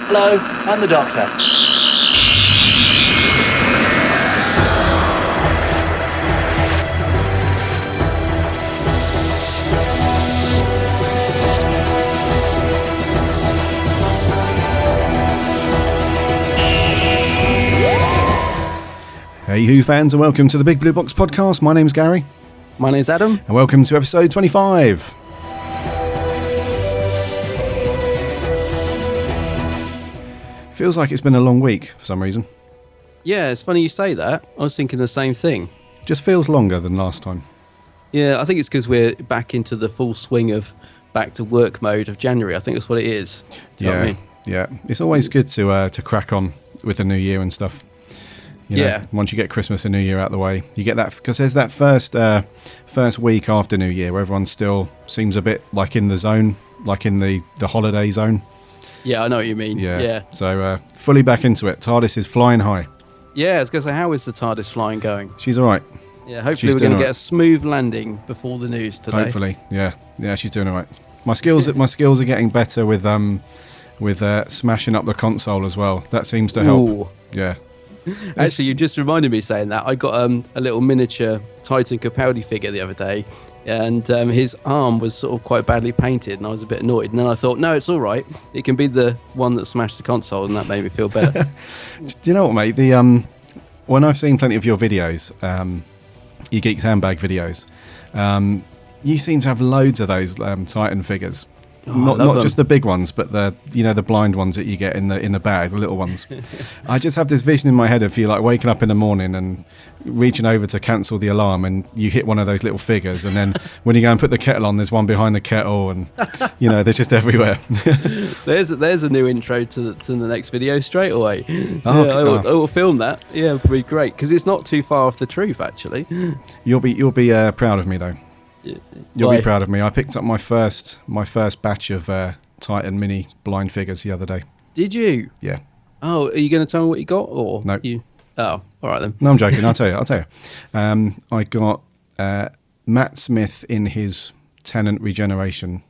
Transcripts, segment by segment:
Hello, I'm the Doctor. Hey Who fans, and welcome to the Big Blue Box podcast. My name's Gary. My name's Adam. And welcome to episode 25. Feels like it's been a long week for some reason. Yeah, it's funny you say that. I was thinking the same thing. Just feels longer than last time. Yeah, I think it's because we're back into the full swing of back to work mode of January. I think that's what it is. Do you know what I mean? Yeah. It's always good to crack on with the new year and stuff. You know, once you get Christmas and New Year out of the way, you get that, because there's that first week after New Year where everyone still seems a bit like in the zone, like in the holiday zone. Yeah, I know what you mean. Yeah. So fully back into it. Tardis is flying high. Yeah, I was going to say, how is the Tardis flying going? She's all right. Yeah, hopefully we're going to get a smooth landing before the news today. Hopefully, yeah, she's doing all right. My skills are getting better with smashing up the console as well. That seems to help. Ooh. Yeah. Actually, you just reminded me saying that. I got a little miniature Titan Capaldi figure the other day, and his arm was sort of quite badly painted, and I was a bit annoyed. And then I thought, no, it's all right. It can be the one that smashed the console, and that made me feel better. Do you know what, mate? When I've seen plenty of your videos, your Geeks Handbag videos, you seem to have loads of those Titan figures. Not just the big ones, but the blind ones that you get in the bag, the little ones. I just have this vision in my head of you like waking up in the morning and reaching over to cancel the alarm, and you hit one of those little figures, and then when you go and put the kettle on, there's one behind the kettle, and they're just everywhere. There's a new intro to the next video straight away. I will film that. Yeah, it'll be great because it's not too far off the truth actually. You'll be proud of me though. You'll be proud of me. I picked up my first batch of Titan mini blind figures the other day. Did you? Yeah. Oh, are you going to tell me what you got, or no? Oh, all right then. No, I'm joking. I'll tell you. I got Matt Smith in his Tenant regeneration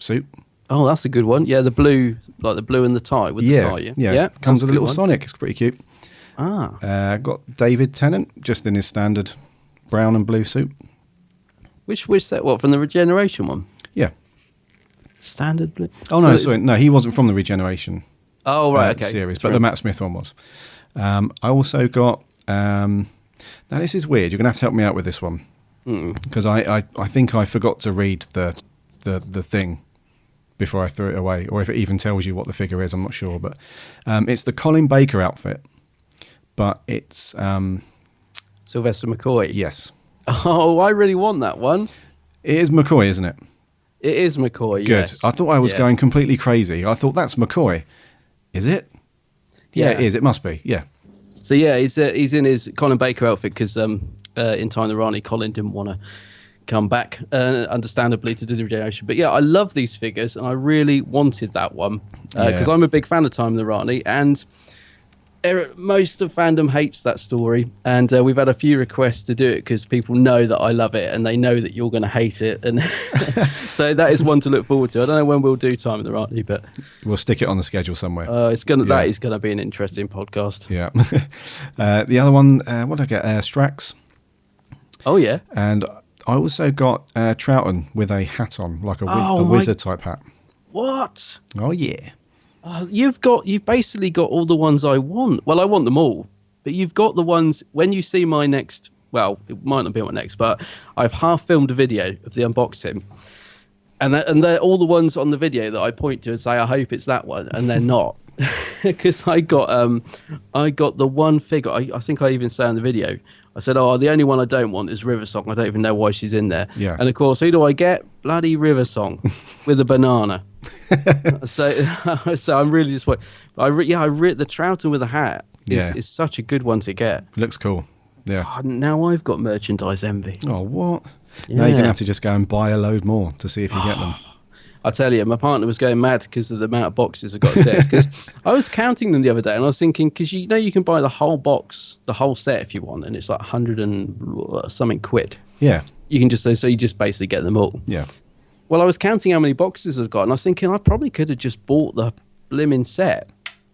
suit. Oh, that's a good one. Yeah, the blue, like the blue and the tie with the tie. Yeah. Comes with a little Sonic. It's pretty cute. Got David Tennant just in his standard brown and blue suit. Which set? What, from the regeneration one? Yeah. Standard blue. Oh no, sorry, no, he wasn't from the regeneration. Oh right, okay. Series, but the Matt Smith one was. I also got. Now this is weird. You're gonna have to help me out with this one because I think I forgot to read the thing before I threw it away, or if it even tells you what the figure is. I'm not sure, but it's the Colin Baker outfit, but it's. Sylvester McCoy. Yes. Oh, I really want that one. It is McCoy, isn't it? It is McCoy. Good. Yes. I thought I was going completely crazy. I thought that's McCoy. Is it? Yeah, it is. It must be. Yeah. So yeah, he's in his Colin Baker outfit because in Time the Rani, Colin didn't want to come back, understandably, to do the regeneration. But yeah, I love these figures, and I really wanted that one because I'm a big fan of Time the Rani, and most of fandom hates that story, and we've had a few requests to do it because people know that I love it and they know that you're going to hate it, and so that is one to look forward to. I don't know when we'll do Time of the Rani, but we'll stick it on the schedule somewhere. That is going to be an interesting podcast. Yeah. The other one, what did I get? Strax. Oh yeah. And I also got Troughton with a hat on, like a wizard type hat. What? Oh yeah. You've basically got all the ones I want. Well, I want them all, but you've got the ones when you see my next. Well, it might not be my next, but I've half filmed a video of the unboxing, and they're all the ones on the video that I point to and say I hope it's that one, and they're not, because I got the one figure. I think I even say in the video. I said, the only one I don't want is River Song. I don't even know why she's in there. Yeah. And of course, who do I get? Bloody River Song with a banana. so I'm really disappointed. The Troughton with a hat is such a good one to get. It looks cool. Yeah. Now I've got merchandise envy. Oh, what? Yeah. Now you're going to have to just go and buy a load more to see if you get them. I tell you, my partner was going mad because of the amount of boxes I got upstairs. Because I was counting them the other day, and I was thinking, because you can buy the whole box, the whole set if you want, and it's like 100 and something quid. Yeah. You can just you just basically get them all. Yeah. Well, I was counting how many boxes I've got, and I was thinking I probably could have just bought the blimmin' set.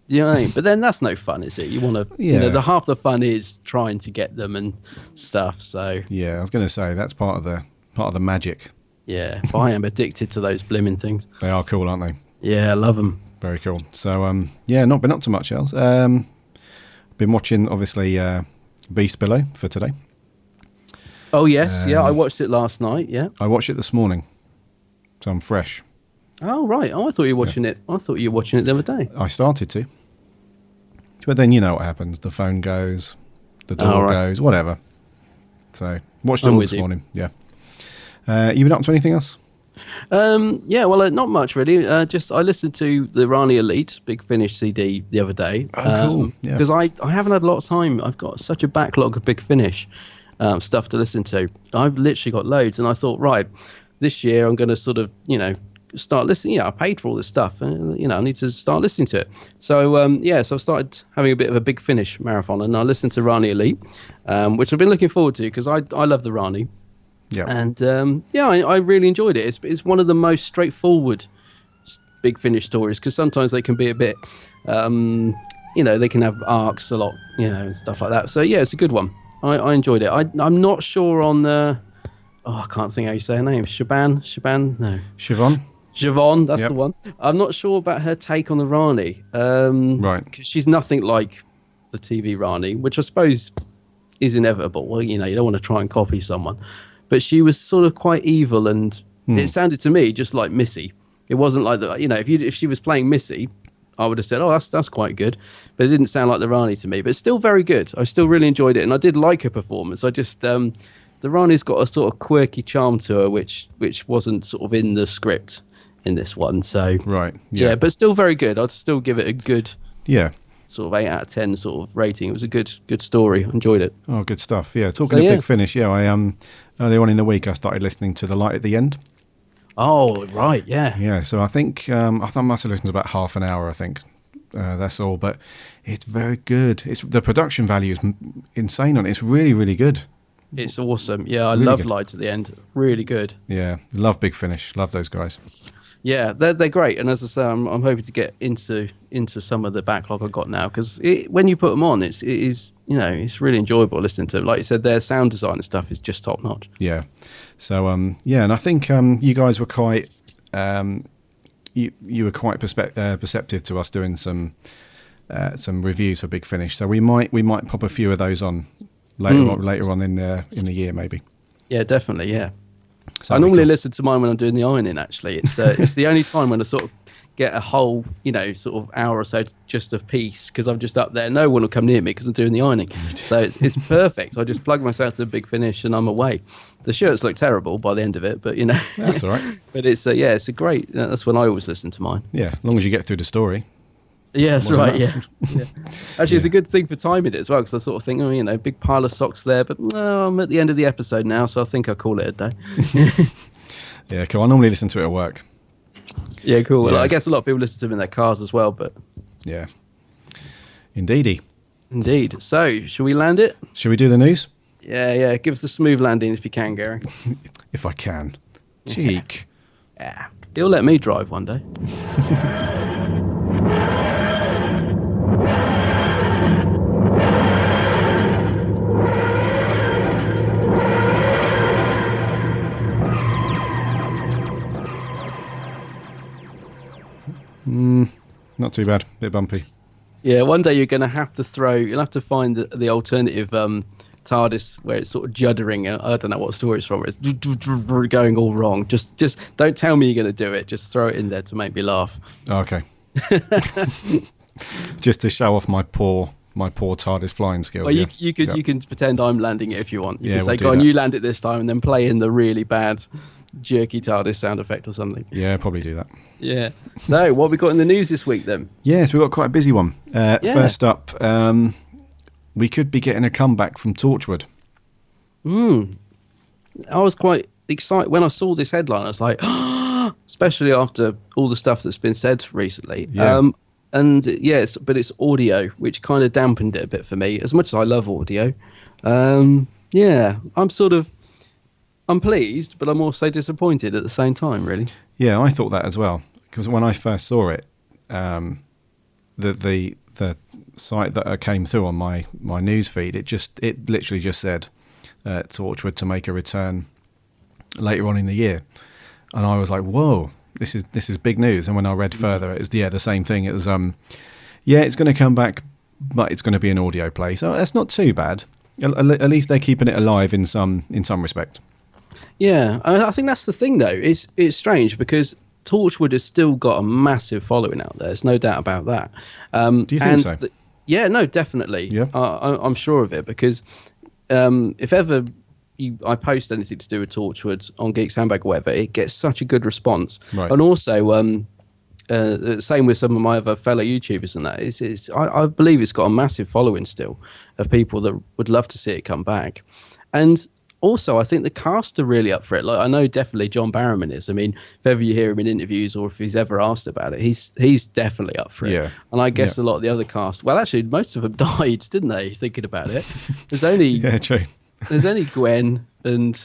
You know what I mean? But then that's no fun, is it? You want to, the half the fun is trying to get them and stuff. So yeah, I was going to say that's part of the magic. Yeah, but I am addicted to those blimmin' things. They are cool, aren't they? Yeah, I love them. Very cool. So yeah, not been up to much else. Been watching obviously Beast Below for today. Oh yes, yeah, I watched it last night. Yeah, I watched it this morning, so I'm fresh. Oh right. Oh, I thought you were watching it. I thought you were watching it the other day. I started to. But then you know what happens. The phone goes, the door goes, whatever. So, watched it all this morning. Yeah. You been up to anything else? Yeah, well, not much really. Just I listened to the Rani Elite Big Finish CD the other day. Oh, cool. Yeah. Because I haven't had a lot of time. I've got such a backlog of Big Finish stuff to listen to. I've literally got loads. And I thought, right, this year I'm going to sort of, start listening. I paid for all this stuff, and I need to start listening to it. So so I started having a bit of a Big Finish marathon, and I listened to Rani Elite, which I've been looking forward to because I love the Rani. Yeah. And I really enjoyed it. It's one of the most straightforward Big Finish stories because sometimes they can be a bit, they can have arcs a lot, and stuff like that. So yeah, it's a good one. I enjoyed it. I'm not sure on I can't think how you say her name. Siobhan? No. Siobhan, that's the one. I'm not sure about her take on the Rani. Right. Because she's nothing like the TV Rani, which I suppose is inevitable. Well, you don't want to try and copy someone. But she was sort of quite evil, and it sounded to me just like Missy. It wasn't like that. If she was playing Missy, I would have said, "Oh, that's quite good," but it didn't sound like the Rani to me. But it's still very good. I still really enjoyed it, and I did like her performance. I just the Rani's got a sort of quirky charm to her, which wasn't sort of in the script in this one. So right, yeah, but still very good. I'd still give it a good sort of 8 out of 10 sort of rating. It was a good story. I enjoyed it. Oh, good stuff. Yeah, talking of Big Finish. Yeah, I earlier on in the week I started listening to The Light at the End. Oh right, yeah. Yeah, so I think I must have listened to about half an hour. I think that's all, but it's very good. The production value is insane on it. It's really, really good. It's awesome. Yeah, I love Light at the End. Really good. Yeah, love Big Finish. Love those guys. Yeah, they're great. And as I say, I'm hoping to get into some of the backlog I've got now because when you put them on, it's it's really enjoyable listening to them. Like you said, their sound design and stuff is just top notch. Yeah. So and I think you guys were quite you were quite perceptive to us doing some reviews for Big Finish. So we might pop a few of those on later on in the year maybe. Yeah, definitely. Yeah. So I normally listen to mine when I'm doing the ironing. Actually, it's the only time when I sort of get a whole sort of hour or so just of peace because I'm just up there. No one will come near me because I'm doing the ironing. So it's perfect. I just plug myself to a Big Finish and I'm away. The shirts look terrible by the end of it, but that's all right. But it's it's a great. That's when I always listen to mine. Yeah, as long as you get through the story. Yeah, that's right. Yeah. Actually, it's a good thing for timing it as well because I sort of think, big pile of socks there, but no, I'm at the end of the episode now, so I think I'll call it a day. Yeah, cool. I normally listen to it at work. Yeah, cool. Well, I guess a lot of people listen to them in their cars as well, but yeah, indeedy. Indeed. So, shall we land it? Shall we do the news? Yeah. Give us a smooth landing if you can, Gary. If I can. Cheek. Yeah. He'll let me drive one day. Not too bad. Bit bumpy. Yeah, one day you'll have to find the alternative TARDIS where it's sort of juddering. I don't know what story it's from. It's going all wrong. Just don't tell me you're going to do it. Just throw it in there to make me laugh. Okay. Just to show off my poor TARDIS flying skills. Well, you can pretend I'm landing it if you want. You can say, we'll go on, you land it this time, and then play in the really bad jerky TARDIS sound effect or something. Yeah, probably do that. Yeah. So, what have we got in the news this week then? Yes, we've got quite a busy one. First up, we could be getting a comeback from Torchwood. I was quite excited when I saw this headline. I was like, especially after all the stuff that's been said recently. Yeah. But it's audio, which kind of dampened it a bit for me. As much as I love audio, I'm I'm pleased, but I'm also disappointed at the same time, really. Yeah, I thought that as well, because when I first saw it, the site that came through on my news feed, it literally just said Torchwood to make a return later on in the year, and I was like, whoa, this is big news. And when I read further, it was the same thing. It was it's going to come back, but it's going to be an audio play, so that's not too bad. At least they're keeping it alive in some respect. Yeah, I think that's the thing, though. It's strange because Torchwood has still got a massive following out there. There's no doubt about that. Do you think so? Yeah, no, definitely. Yeah. I'm sure of it, because if ever I post anything to do with Torchwood on Geeks Handbag or whatever, it gets such a good response. Right. And also, same with some of my other fellow YouTubers and that. I believe it's got a massive following still of people that would love to see it come back. And also, I think the cast are really up for it. Like, I know definitely John Barrowman is. I mean, if ever you hear him in interviews or if he's ever asked about it, he's definitely up for it. Yeah. And I guess a lot of the other cast, well, actually, most of them died, didn't they? Thinking about it, there's only Yeah, true. there's only Gwen and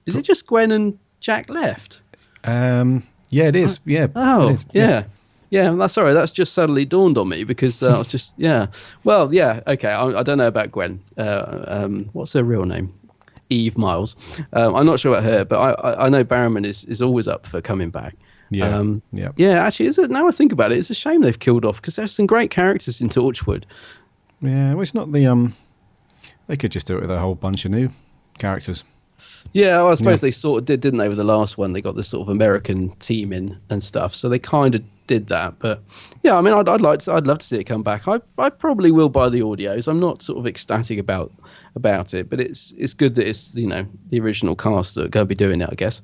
is it just Gwen and Jack left? Yeah, it is. Yeah. Oh, it is. yeah. Yeah, sorry, that's just suddenly dawned on me because I was just, Well, yeah, okay, I don't know about Gwen. What's her real name? Eve Miles. I'm not sure about her, but I know Barrowman is always up for coming back. Yeah. Yeah, actually, now I think about it, it's a shame they've killed off because there's some great characters in Torchwood. Yeah, well, it's not the they could just do it with a whole bunch of new characters. Yeah, well, I suppose they sort of did, didn't they, with the last one? They got this sort of American team in and stuff, so they kind of did that. But yeah, I mean, I'd love to see it come back. I probably will buy the audios. I'm not sort of ecstatic about it, but it's good that it's the original cast that are going to be doing it, I guess.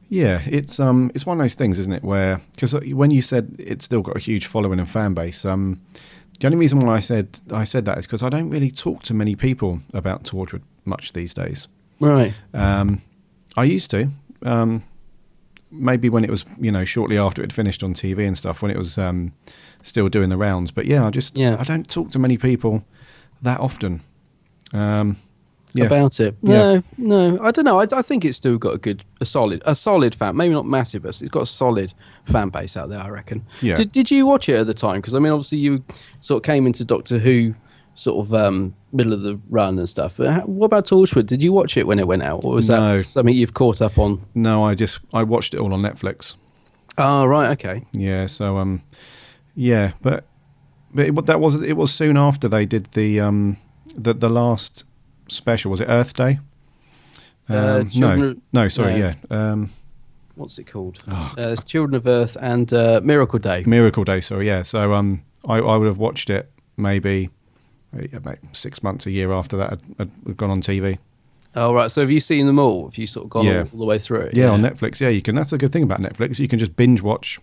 Yeah, it's one of those things, isn't it? Where because when you said it's still got a huge following and fan base, the only reason why I said that is because I don't really talk to many people about Torchwood much these days. Right. I used to. Maybe when it was, shortly after it finished on TV and stuff, when it was still doing the rounds. But yeah, I don't talk to many people that often. About it. No, I don't know. I think it's still got a solid fan. Maybe not massive, but it's got a solid fan base out there, I reckon. Yeah. Did you watch it at the time? Because I mean, obviously you sort of came into Doctor Who sort of middle of the run and stuff. But what about Torchwood? Did you watch it when it went out, or was that something you've caught up on? No, I watched it all on Netflix. Oh, right, okay. Yeah, so but it was soon after they did the last special. Was it Earth Day? What's it called? Children of Earth and Miracle Day. Miracle Day, sorry, yeah. So I would have watched it maybe about 6 months, a year after that had gone on TV. Oh, right. So have you seen them all? Have you sort of gone all the way through it? Yeah, on Netflix. Yeah, you can. That's a good thing about Netflix. You can just binge watch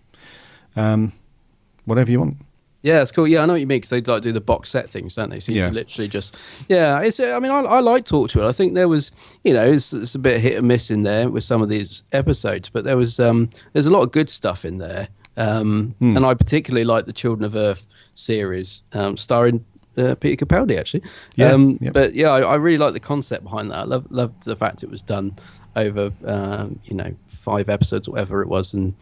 whatever you want. Yeah, it's cool. Yeah, I know what you mean, because they like do the box set things, don't they? So you can literally just... Yeah, it's. I mean, I like Torchwood. I think there was, it's a bit hit and miss in there with some of these episodes, but there's a lot of good stuff in there. And I particularly like the Children of Earth series, starring Peter Capaldi, actually. But yeah, I really like the concept behind that. I loved the fact it was done over 5 episodes or whatever it was, and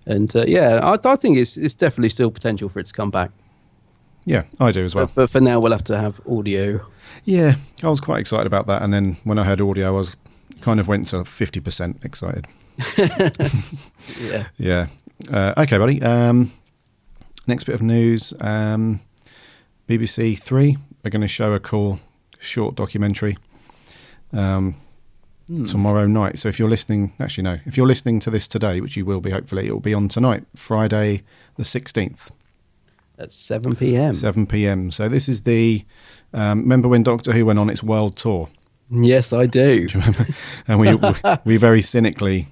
I think it's definitely still potential for it to come back. Yeah, I do as well. But for now, we'll have to have audio. Yeah, I was quite excited about that, and then when I heard audio, I was kind of went to 50% excited. Yeah. Okay, buddy. Next bit of news. BBC 3 are going to show a cool short documentary tomorrow night. So if you're listening, if you're listening to this today, which you will be, hopefully, it will be on tonight, Friday the 16th. At 7 p.m. 7 p.m. So this is the, remember when Doctor Who went on its world tour? Yes, I do. Do you remember? And we very cynically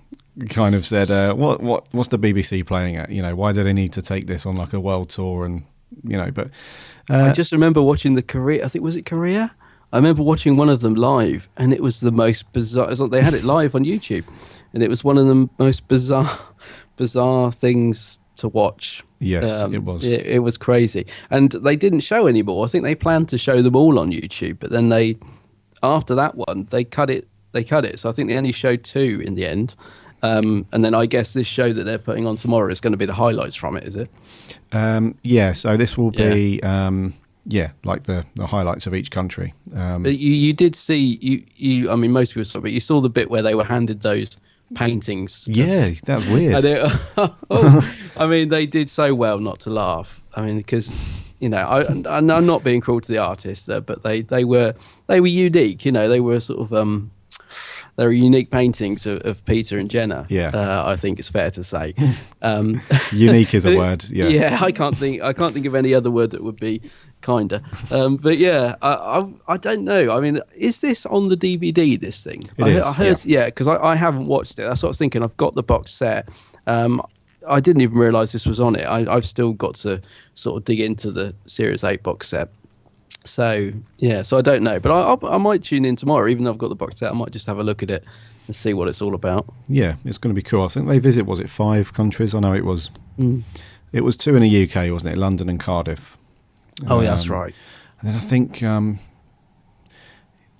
kind of said, what's the BBC playing at? Why do they need to take this on like a world tour? And, but... I just remember watching was it Korea? I remember watching one of them live, and it was the most bizarre. They had it live on YouTube, and it was one of the most bizarre things to watch. Yes, it was. It was crazy, and they didn't show anymore. I think they planned to show them all on YouTube, but then after that one, they cut it. they cut it. So I think they only showed 2 in the end. And then I guess this show that they're putting on tomorrow is going to be the highlights from it, is it? Yeah. So this will be like the highlights of each country. But you did see you. I mean, most people saw, but you saw the bit where they were handed those paintings. Yeah, that was weird. I mean, they did so well not to laugh. I mean, because I'm not being cruel to the artists there, but they were unique. They were sort of they were unique paintings of Peter and Jenna. Yeah, I think it's fair to say. Unique is a word. Yeah, yeah. I can't think of any other word that would be kinder. But yeah, I don't know. I mean, is this on the DVD? This thing? I heard, yeah, because I haven't watched it. That's what I was thinking. I've got the box set. I didn't even realise this was on it. I've still got to sort of dig into the Series 8 box set. So yeah, so I don't know, but I might tune in tomorrow, even though I've got the box set. I might just have a look at it and see what it's all about. Yeah, it's going to be cool. I think they visit, was it 5 countries? I know it was. It was 2 in the UK, wasn't it? London and Cardiff. Oh, yeah, that's right. And then I think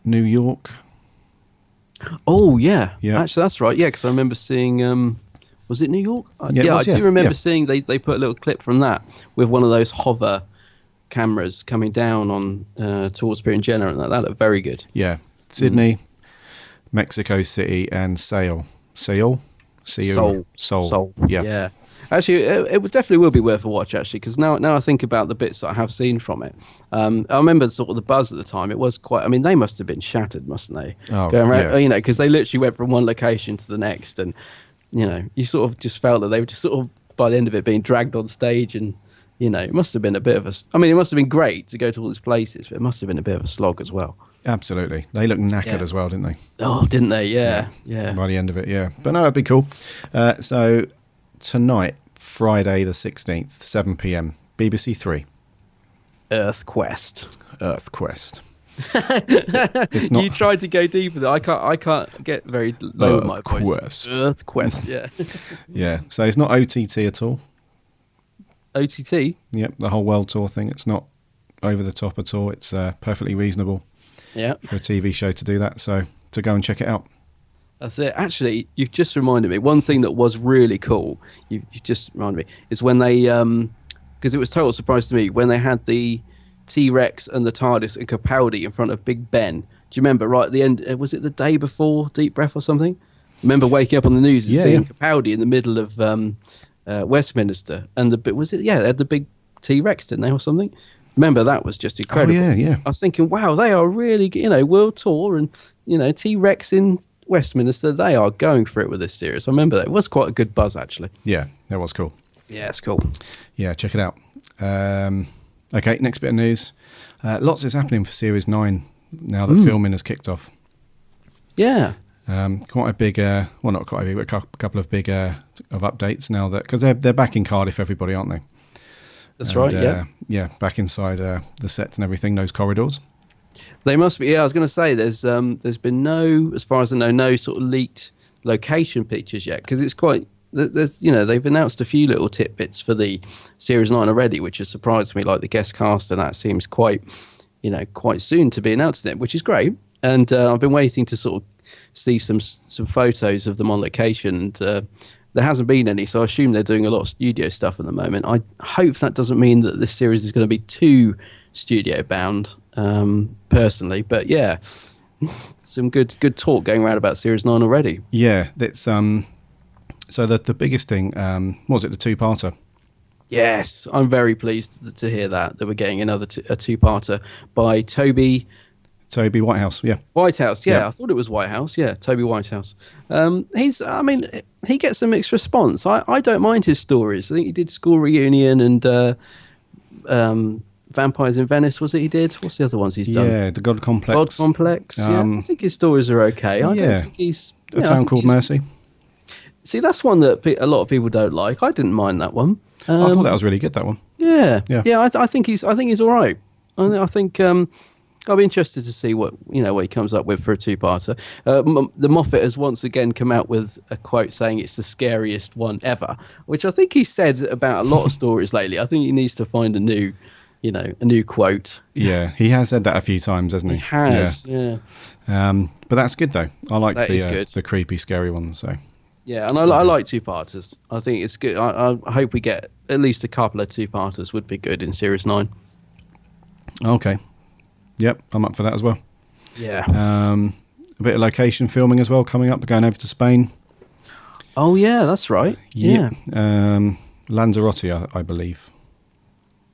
New York. Oh yeah, actually that's right. Yeah, because I remember seeing. Was it New York? I do remember seeing they put a little clip from that with one of those hover cameras coming down on towards Peter and Jenna, and that looked very good. Yeah, Sydney, Mexico City, and Seoul. Seoul. Yeah. Actually, it definitely will be worth a watch. Actually, because now I think about the bits that I have seen from it. I remember sort of the buzz at the time. It was quite. I mean, they must have been shattered, mustn't they? Oh, going around, because they literally went from one location to the next, and you sort of just felt that they were just sort of by the end of it being dragged on stage and. It must have been a bit of it must have been great to go to all these places, but it must have been a bit of a slog as well. Absolutely. They looked knackered as well, didn't they? Oh, didn't they? Yeah. By the end of it, yeah. But no, that'd be cool. So tonight, Friday the 16th, 7 p.m, BBC 3. Earth Quest. It's not. You tried to go deeper there. I can't get very low with my voice. Earth Quest, yeah. Yeah, so it's not OTT at all. OTT? Yep, the whole world tour thing. It's not over the top at all. It's perfectly reasonable for a TV show to do that. So to go and check it out. That's it. Actually, you've just reminded me. One thing that was really cool, you just reminded me, is when they, because it was total surprise to me, when they had the T-Rex and the Tardis and Capaldi in front of Big Ben. Do you remember right at the end, was it the day before Deep Breath or something? Remember waking up on the news and seeing Capaldi in the middle of... Westminster, and they had the big T-Rex, didn't they, or something? Remember, that was just incredible. Oh, yeah. I was thinking, wow, they are really, world tour, and T-Rex in Westminster, they are going for it with this series. I remember that. It was quite a good buzz, actually. Yeah, that was cool. Yeah, it's cool. Yeah, check it out. Okay, next bit of news. Lots is happening for Series 9 now that filming has kicked off. Yeah. Quite a big, not quite a big, but a couple of big of updates now that because they're back in Cardiff, everybody, aren't they? That's right. Yeah. Yeah, back inside the sets and everything, those corridors. They must be. Yeah, I was going to say there's been no, as far as I know, no sort of leaked location pictures yet because it's quite. There's they've announced a few little tidbits for the Series 9 already, which has surprised me, like the guest cast, and that seems quite soon to be announced then, which is great. And I've been waiting to sort of see some photos of them on location, and there hasn't been any, so I assume they're doing a lot of studio stuff at the moment. I hope that doesn't mean that this series is going to be too studio bound, personally, but yeah, some good talk going around about Series 9 already. Yeah, that's so the biggest thing was it the two-parter? Yes, I'm very pleased to hear that we're getting another a two-parter by Toby Whitehouse, yeah. Whitehouse, yeah. I thought it was Whitehouse, yeah. Toby Whitehouse. He gets a mixed response. I don't mind his stories. I think he did School Reunion and Vampires in Venice, was it he did? What's the other ones he's done? Yeah, The God Complex. God Complex, yeah. I think his stories are okay. I don't think he's... A Town Called Mercy. See, that's one that a lot of people don't like. I didn't mind that one. I thought that was really good, that one. Yeah. I think he's all right. I think... I'll be interested to see what he comes up with for a two-parter. The Moffat has once again come out with a quote saying it's the scariest one ever, which I think he said about a lot of stories lately. I think he needs to find a new a new quote. Yeah, he has said that a few times, hasn't he? He has, yeah. But that's good though. I like the creepy, scary one. So yeah, and I like two-parters. I think it's good. I hope we get at least a couple of two-parters. Would be good in Series 9. Okay. Yep, I'm up for that as well. Yeah. A bit of location filming as well coming up. Going over to Spain. Oh yeah, that's right. Yeah. Lanzarote, I believe.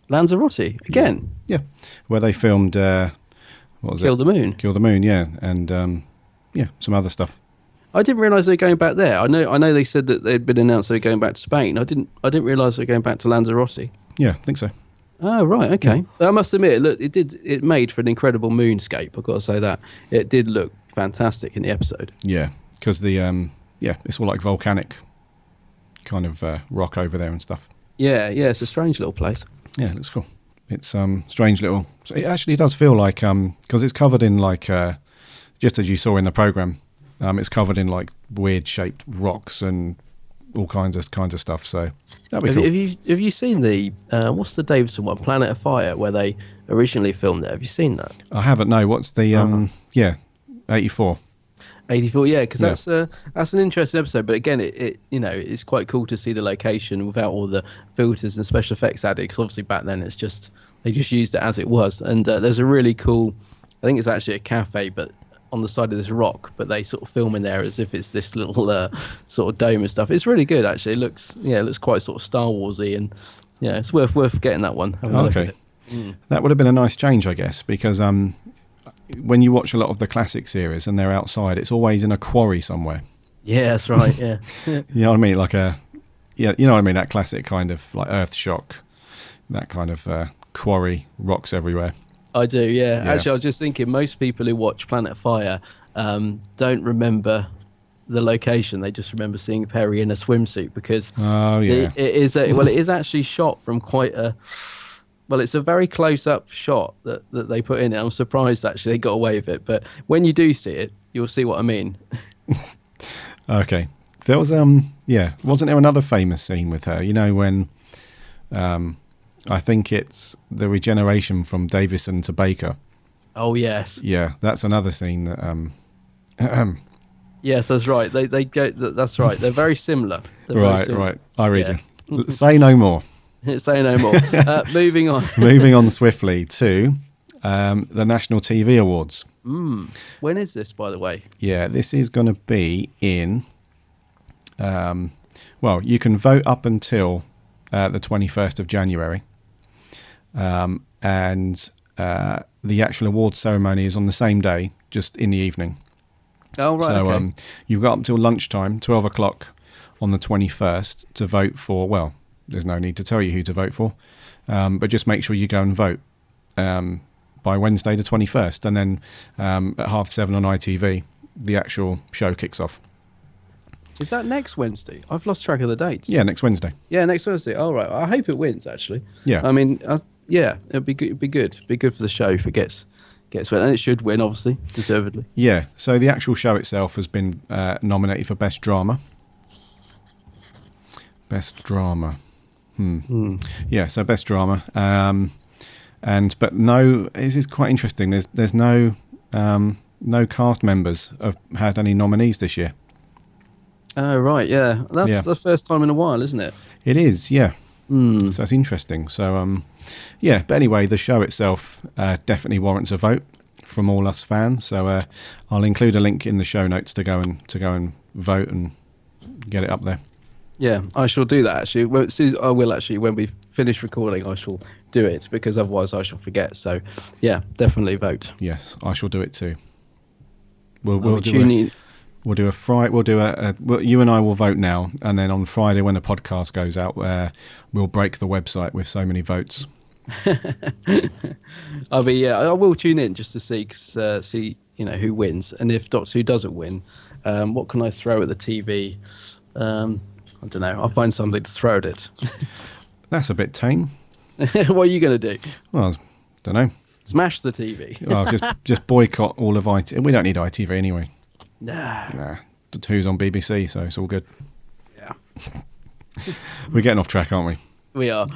Lanzarote again. Yeah, where they filmed what was Kill the Moon. Kill the Moon, yeah, and some other stuff. I didn't realise they were going back there. I know they said that they'd been announced they were going back to Spain. I didn't realise they were going back to Lanzarote. Yeah, I think so. Oh right, okay. Yeah. I must admit, look, it made for an incredible moonscape. I've got to say that it did look fantastic in the episode. Yeah, because it's all like volcanic kind of rock over there and stuff. Yeah, it's a strange little place. Yeah, it looks cool. It's strange little. It actually does feel like because it's covered in like just as you saw in the program, it's covered in like weird shaped rocks and all kinds of stuff. So that'd be cool. Have you seen the what's the Davidson one, Planet of Fire, where they originally filmed there? Have you seen that? I haven't. No. What's the 84. 84, yeah, because that's an interesting episode. But again, it's quite cool to see the location without all the filters and special effects added. Because obviously back then they just used it as it was. And there's a really cool, I think it's actually a cafe, but on the side of this rock. But they sort of film in there as if it's this little sort of dome and stuff. It's really good actually. It looks quite sort of Star Warsy, and yeah, it's worth getting that one. Okay, that would have been a nice change, I guess, because when you watch a lot of the classic series and they're outside, it's always in a quarry somewhere. Yeah, that's right. Yeah. You know what I mean? Like you know what I mean? That classic kind of like Earthshock, that kind of quarry, rocks everywhere. I do, yeah. Actually, I was just thinking most people who watch Planet Fire don't remember the location. They just remember seeing Perry in a swimsuit because it is actually shot from quite a... Well, it's a very close-up shot that they put in it. I'm surprised, actually, they got away with it. But when you do see it, you'll see what I mean. Okay. There was, wasn't there another famous scene with her? You know, when I think it's the regeneration from Davison to Baker. Oh, yes. Yeah, that's another scene that... Yes, that's right. They go. That's right. They're very similar. Right. I read you. Say no more. Say no more. Moving on. Moving on swiftly to the National TV Awards. When is this, by the way? Yeah, this is going to be in... you can vote up until the 21st of January. And the actual awards ceremony is on the same day, just in the evening. Oh, right, so, okay. You've got up until lunchtime, 12 o'clock on the 21st to vote for... Well, there's no need to tell you who to vote for, but just make sure you go and vote by Wednesday the 21st. And then at 7:30 on ITV, the actual show kicks off. Is that next Wednesday? I've lost track of the dates. Yeah, next Wednesday. Yeah, next Wednesday. All right. I hope it wins, actually. Yeah. I mean, it'd be good. It'd be good. It'd be good for the show if it gets win, and it should win, obviously, deservedly. Yeah. So the actual show itself has been nominated for Best Drama. Best Drama. Yeah. So Best Drama. But no, this is quite interesting. There's no cast members have had any nominees this year. Oh, right, yeah. That's the first time in a while, isn't it? It is, yeah. So that's interesting. So, but anyway, the show itself definitely warrants a vote from all us fans. So I'll include a link in the show notes to go and vote and get it up there. Yeah, I shall do that, actually. I will, actually. When we finish recording, I shall do it, because otherwise I shall forget. So, yeah, definitely vote. Yes, I shall do it too. We'll do a Friday. You and I will vote now, and then on Friday when the podcast goes out, we'll break the website with so many votes. I will tune in just to see who wins, and if Doctor Who doesn't win, what can I throw at the TV? I don't know. I'll find something to throw at it. That's a bit tame. What are you going to do? Well, I don't know. Smash the TV. Well, just boycott all of ITV. We don't need ITV anyway. Nah. Who's on BBC, so it's all good. Yeah. We're getting off track, aren't we? We are.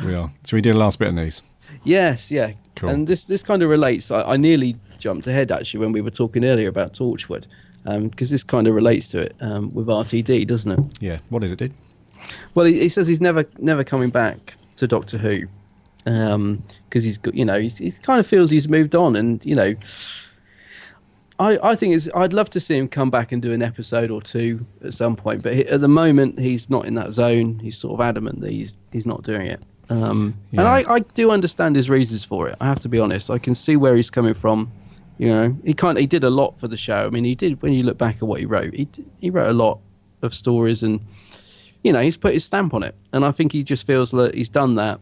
Should we do the last bit of news? Yes, yeah. Cool. And this kind of relates. I nearly jumped ahead actually when we were talking earlier about Torchwood, because this kind of relates to it with RTD, doesn't it? Yeah. What is it, dude? Well, he says he's never coming back to Doctor Who, because he's got, he kind of feels he's moved on, and I think I'd love to see him come back and do an episode or two at some point, but at the moment he's not in that zone. He's sort of adamant that he's not doing it. And I do understand his reasons for it. I have to be honest. I can see where he's coming from. He did a lot for the show. I mean, he did, when you look back at what he wrote, he wrote a lot of stories, and he's put his stamp on it. And I think he just feels that he's done that,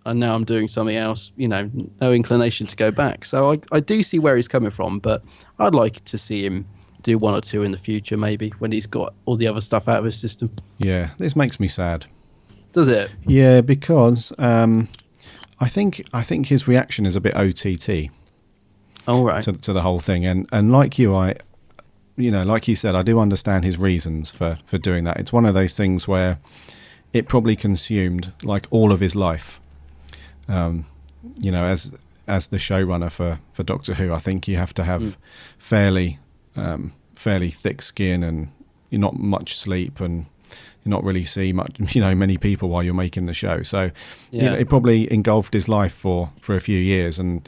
and now I'm doing something else. No inclination to go back. So I do see where he's coming from, but I'd like to see him do one or two in the future, maybe when he's got all the other stuff out of his system. Yeah, this makes me sad. Does it? Yeah, because I think his reaction is a bit OTT. All right. To the whole thing, and like you, like you said, I do understand his reasons for doing that. It's one of those things where it probably consumed like all of his life. As the showrunner for Doctor Who, I think you have to have fairly thick skin, and you're not much sleep, and you not really see many people while you're making the show. So it probably engulfed his life for a few years, and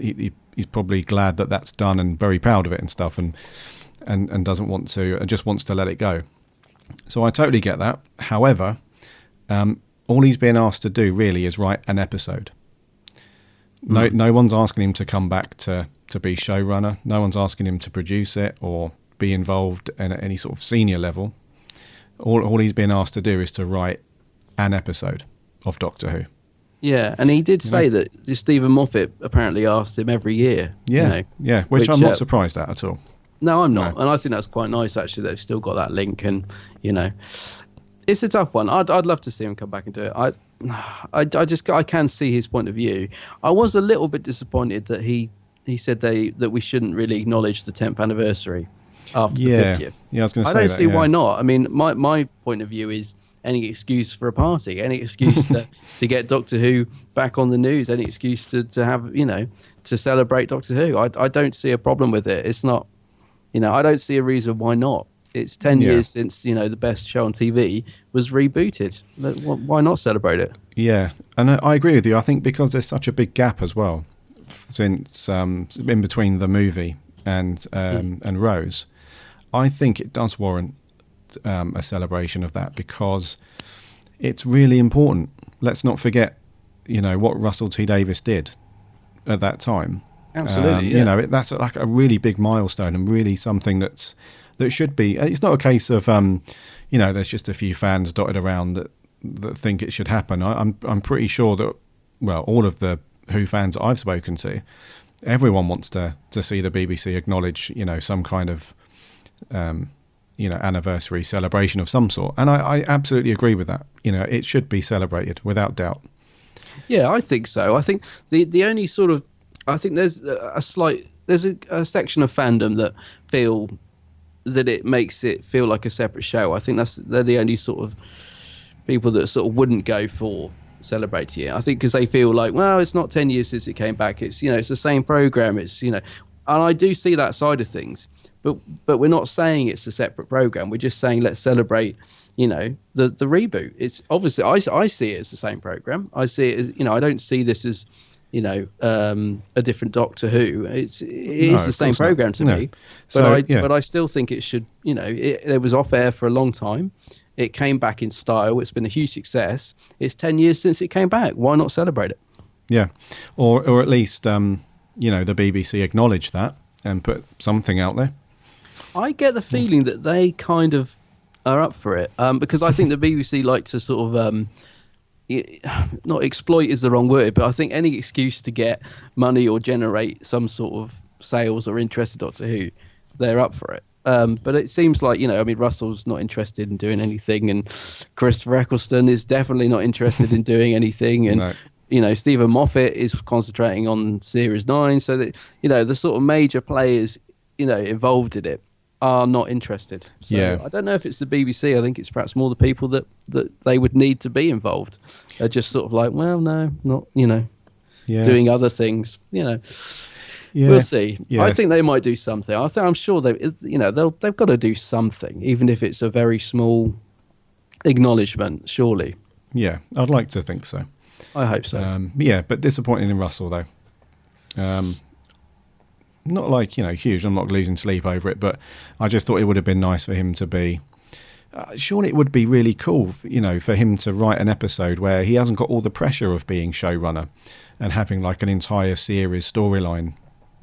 he's probably glad that that's done and very proud of it and stuff, and doesn't want to, just wants to let it go. So I totally get that. However, all he's being asked to do really is write an episode. No one's asking him to come back to be showrunner. No one's asking him to produce it or be involved in at any sort of senior level. All he's been asked to do is to write an episode of Doctor Who. Yeah, and he did say that Stephen Moffat apparently asked him every year. Yeah, which I'm not surprised at all. No, I'm not, and I think that's quite nice actually. They've still got that link, and it's a tough one. I'd love to see him come back and do it. I can see his point of view. I was a little bit disappointed that he said that we shouldn't really acknowledge the 10th anniversary after the 50th. Yeah, I was going to say I don't see why not. I mean, my point of view is any excuse for a party, any excuse to get Doctor Who back on the news, any excuse to have, to celebrate Doctor Who. I don't see a problem with it. It's not, I don't see a reason why not. It's 10 years since, the best show on TV was rebooted. Why not celebrate it? Yeah, and I agree with you. I think because there's such a big gap as well since in between the movie and Rose, I think it does warrant a celebration of that, because it's really important. Let's not forget, what Russell T Davies did at that time. Absolutely, that's like a really big milestone, and really something that should be. It's not a case of there's just a few fans dotted around that think it should happen. I'm pretty sure that, well, all of the Who fans that I've spoken to, everyone wants to see the BBC acknowledge some kind of anniversary celebration of some sort, and I absolutely agree with that. It should be celebrated without doubt. Yeah, I think so. I think the only sort of, I think there's a section of fandom that feel that it makes it feel like a separate show. I think they're the only sort of people that sort of wouldn't go for celebrating it. I think because they feel like, well, it's not 10 years since it came back. It's it's the same program. It's and I do see that side of things, but we're not saying it's a separate program. We're just saying let's celebrate the reboot. It's obviously I see it as the same program. I see it as, I don't see this as a different Doctor Who. It is the same program to me, but I still think it should. It was off air for a long time. It came back in style. It's been a huge success. It's 10 years since it came back. Why not celebrate it? Yeah, or at least the BBC acknowledge that and put something out there. I get the feeling that they kind of are up for it, because I think the BBC like to sort of not exploit is the wrong word, but I think any excuse to get money or generate some sort of sales or interest in Doctor Who, they're up for it. But it seems like, Russell's not interested in doing anything, and Christopher Eccleston is definitely not interested in doing anything, and no. Stephen Moffat is concentrating on Series 9, so that the sort of major players involved in it are not interested. So I don't know if it's the BBC. I think it's perhaps more the people that they would need to be involved. They're just sort of like, well, no, not. doing other things. We'll see. Yeah. I think they might do something. I'm sure they've got to do something, even if it's a very small acknowledgement. Surely. Yeah, I'd like to think so. I hope so. But disappointing in Russell though. Not like huge. I'm not losing sleep over it, but I just thought it would have been nice for him to be. Surely it would be really cool, for him to write an episode where he hasn't got all the pressure of being showrunner and having like an entire series storyline,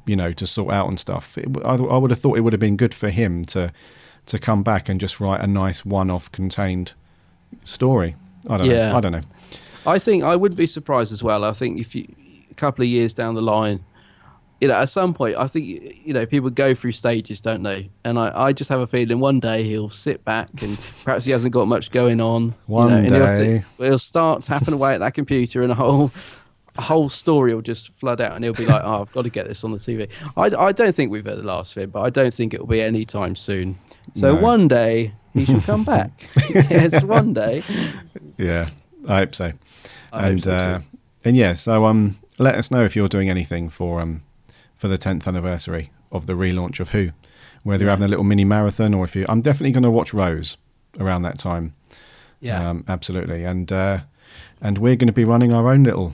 to sort out and stuff. I would have thought it would have been good for him to come back and just write a nice one-off contained story. I don't know. I think I wouldn't be surprised as well. I think if a couple of years down the line, at some point, I think, people go through stages, don't they? And I just have a feeling one day he'll sit back and perhaps he hasn't got much going on. One day. He'll start tapping away at that computer and a whole story will just flood out and he'll be like, oh, I've got to get this on the TV. I don't think we've heard the last of him, but I don't think it will be any time soon. So one day he shall come back. Yes, one day. Yeah, I hope so. So let us know if you're doing anything for the 10th anniversary of the relaunch of Who, whether you're having a little mini marathon or I'm definitely going to watch Rose around that time. Yeah, absolutely. And we're going to be running our own little.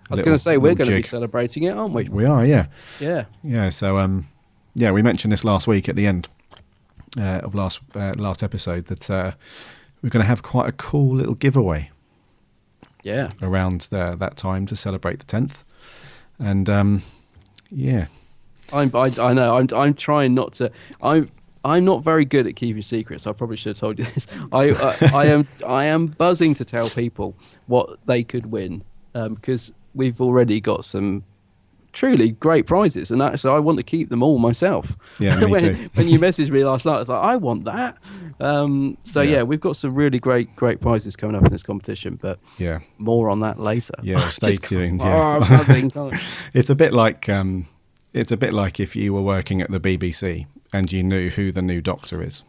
I was going to say we're going to be celebrating it, aren't we? We are, yeah. Yeah. Yeah. So we mentioned this last week at the end of last episode that we're going to have quite a cool little giveaway. Yeah. Around that time to celebrate the 10th, and. Yeah, I know. I'm trying not to. I'm not very good at keeping secrets. I probably should have told you this. I am buzzing to tell people what they could win because we've already got some truly great prizes, and actually I want to keep them all myself. Yeah, me too. When you messaged me last night, I was like, I want that. We've got some really great prizes coming up in this competition, but more on that later. Yeah, stay tuned. I'm buzzing. It's a bit like if you were working at the BBC and you knew who the new Doctor is.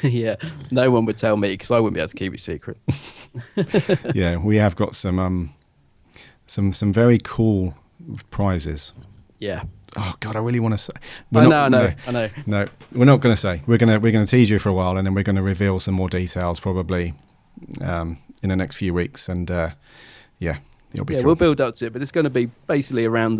Yeah, no one would tell me because I wouldn't be able to keep it secret. Yeah, we have got some very cool prizes. Yeah. Oh God, I really want to say. I know. No, we're not going to say. We're going to tease you for a while, and then we're going to reveal some more details probably in the next few weeks. And it'll be. Cool. We'll build up to it, but it's going to be basically around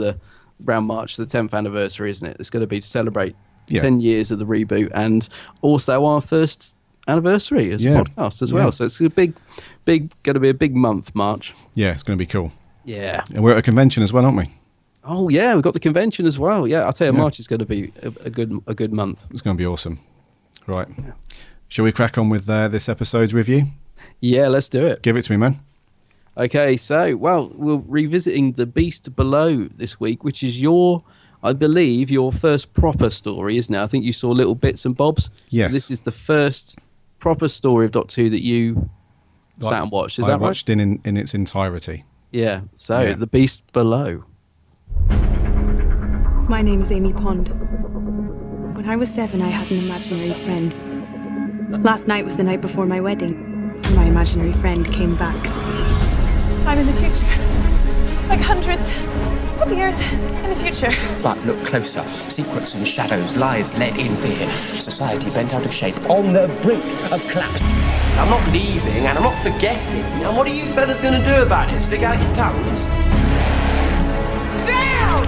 March, the 10th anniversary, isn't it? It's going to be to celebrate 10 years of the reboot, and also our first anniversary as a podcast as well. So it's a big, going to be a big month, March. Yeah, it's going to be cool. Yeah, and we're at a convention as well, aren't we? Oh yeah, we've got the convention as well. Yeah, I'll tell you, March is going to be a good month. It's going to be awesome. Right, shall we crack on with this episode's review? Yeah, let's do it. Give it to me, man. Okay, so we're revisiting The Beast Below this week, which is I believe your first proper story, isn't it? I think you saw little bits and bobs. Yes. So this is the first proper story of Doctor Who that you sat and watched. Is that right? I watched in its entirety. Yeah, so The Beast Below. My name is Amy Pond. When I was 7, I had an imaginary friend. Last night was the night before my wedding, and my imaginary friend came back. I'm in the future. Like hundreds of years in the future. But look closer. Secrets and shadows, lives led in fear. Society bent out of shape, on the brink of collapse. I'm not leaving and I'm not forgetting. And what are you fellas going to do about it? Stick out your tongues? Down!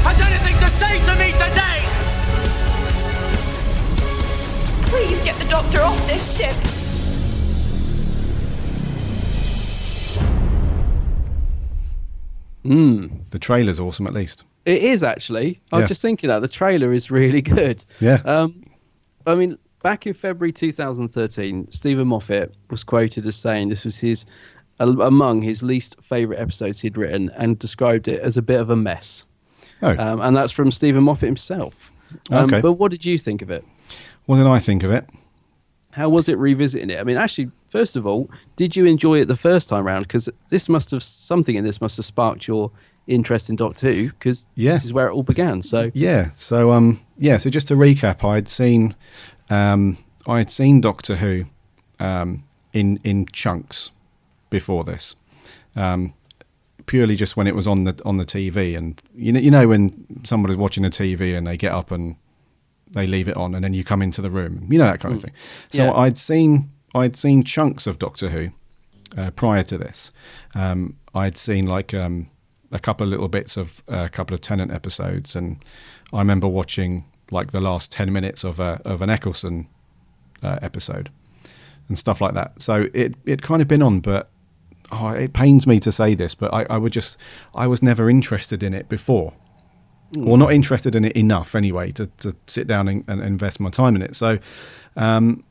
Has anything to say to me today? Please get the Doctor off this ship. The trailer's awesome, at least. It is, actually. I was just thinking that. The trailer is really good. Yeah. I mean, back in February 2013, Stephen Moffat was quoted as saying this was among his least favourite episodes he'd written, and described it as a bit of a mess. Oh. And that's from Stephen Moffat himself. Okay. But what did you think of it? What did I think of it? How was it revisiting it? I mean, actually, first of all, did you enjoy it the first time round? Because something in this must have sparked your interest in Doctor Who, because this is where it all began. So so just to recap, I had seen Doctor Who in chunks before this, purely just when it was on the TV, and you know when somebody's watching a TV and they get up and they leave it on, and then you come into the room, that kind of thing. So I'd seen chunks of Doctor Who prior to this. I'd seen like a couple of little bits of a couple of Tennant episodes, and I remember watching like the last 10 minutes of an Eccleston episode and stuff like that. So it kind of been on, but it pains me to say this, but I was never interested in it before. Well, not interested in it enough anyway to sit down and invest my time in it. So I'm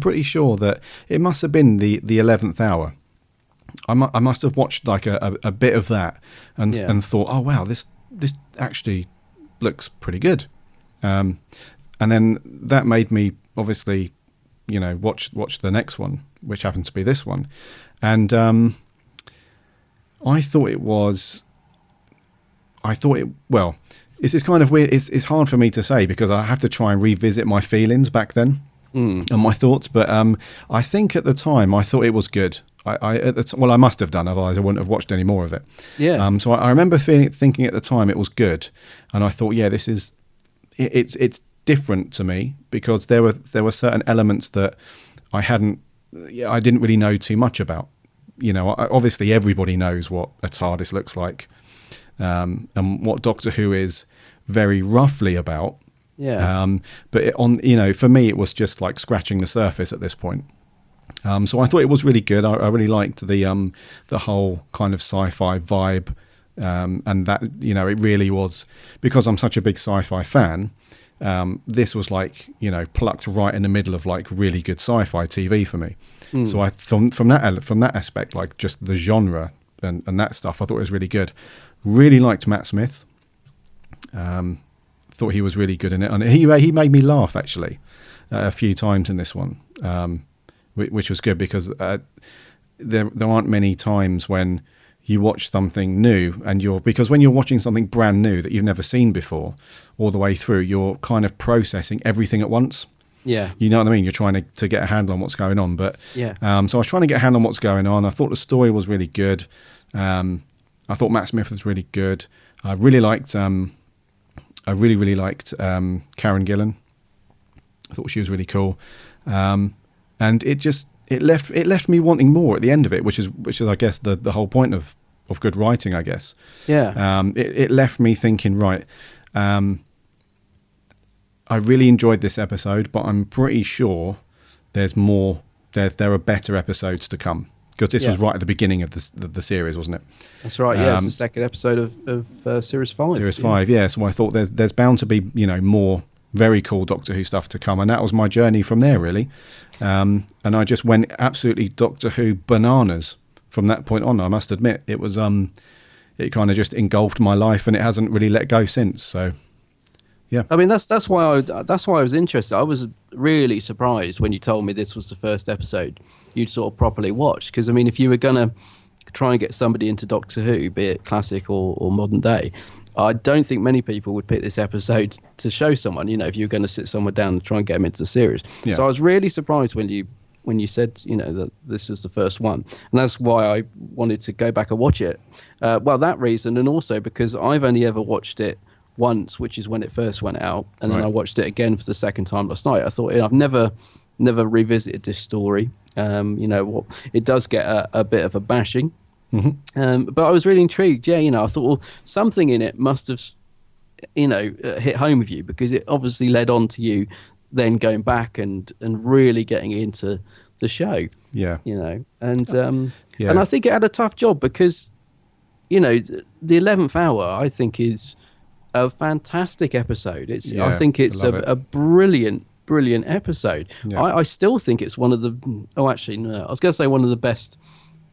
pretty sure that it must have been the 11th hour. I must have watched like a bit of that and thought, oh wow, this actually looks pretty good. And then that made me obviously, watch the next one, which happened to be this one. And I thought it, well, this is kind of weird. It's hard for me to say because I have to try and revisit my feelings back then and my thoughts. But I think at the time I thought it was good. I must have done, otherwise I wouldn't have watched any more of it. Yeah. So I remember thinking at the time it was good, and I thought, it's different to me because there were certain elements that I didn't really know too much about. Obviously everybody knows what a TARDIS looks like, and what Doctor Who is very roughly about. Yeah. But for me, it was just like scratching the surface at this point. So I thought it was really good. I really liked the whole kind of sci-fi vibe, and that it really was, because I'm such a big sci-fi fan. This was like plucked right in the middle of like really good sci-fi TV for me. So I from that aspect, like just the genre and that stuff, I thought it was really good. Really liked Matt Smith. Thought he was really good in it, and he made me laugh actually a few times in this one. Which was good because there aren't many times when you watch something new because when you're watching something brand new that you've never seen before all the way through, you're kind of processing everything at once. Yeah. You know what I mean? You're trying to get a handle on what's going on. But so I was trying to get a handle on what's going on. I thought the story was really good. I thought Matt Smith was really good. I really liked Karen Gillan. I thought she was really cool. And it left me wanting more at the end of it, which is I guess the whole point of good writing, I guess. Yeah. It left me thinking, right, I really enjoyed this episode, but I'm pretty sure there's more. There are better episodes to come, because this was right at the beginning of the series, wasn't it? That's right. Yeah, it's the second episode of Series 5. Series 5. Yeah. So I thought there's bound to be more very cool Doctor Who stuff to come, and that was my journey from there, really. And I just went absolutely Doctor Who bananas from that point on. I must admit, it was it kind of just engulfed my life, and it hasn't really let go since. So, yeah. I mean, that's why I was interested. I was really surprised when you told me this was the first episode you'd sort of properly watched, because I mean, if you were gonna try and get somebody into Doctor Who, be it classic or modern day, I don't think many people would pick this episode to show someone, if you were going to sit someone down and try and get them into the series. Yeah. So I was really surprised when you said, that this was the first one. And that's why I wanted to go back and watch it. That reason, and also because I've only ever watched it once, which is when it first went out. And then I watched it again for the second time last night. I thought, I've never revisited this story. It does get a bit of a bashing. Mm-hmm. But I was really intrigued. Yeah, I thought, something in it must have, hit home with you, because it obviously led on to you then going back and really getting into the show. Yeah, and I think it had a tough job because, the 11th hour I think is a fantastic episode. I think it's a brilliant episode. Yeah. I still think it's one of the. Oh, actually, no. I was going to say one of the best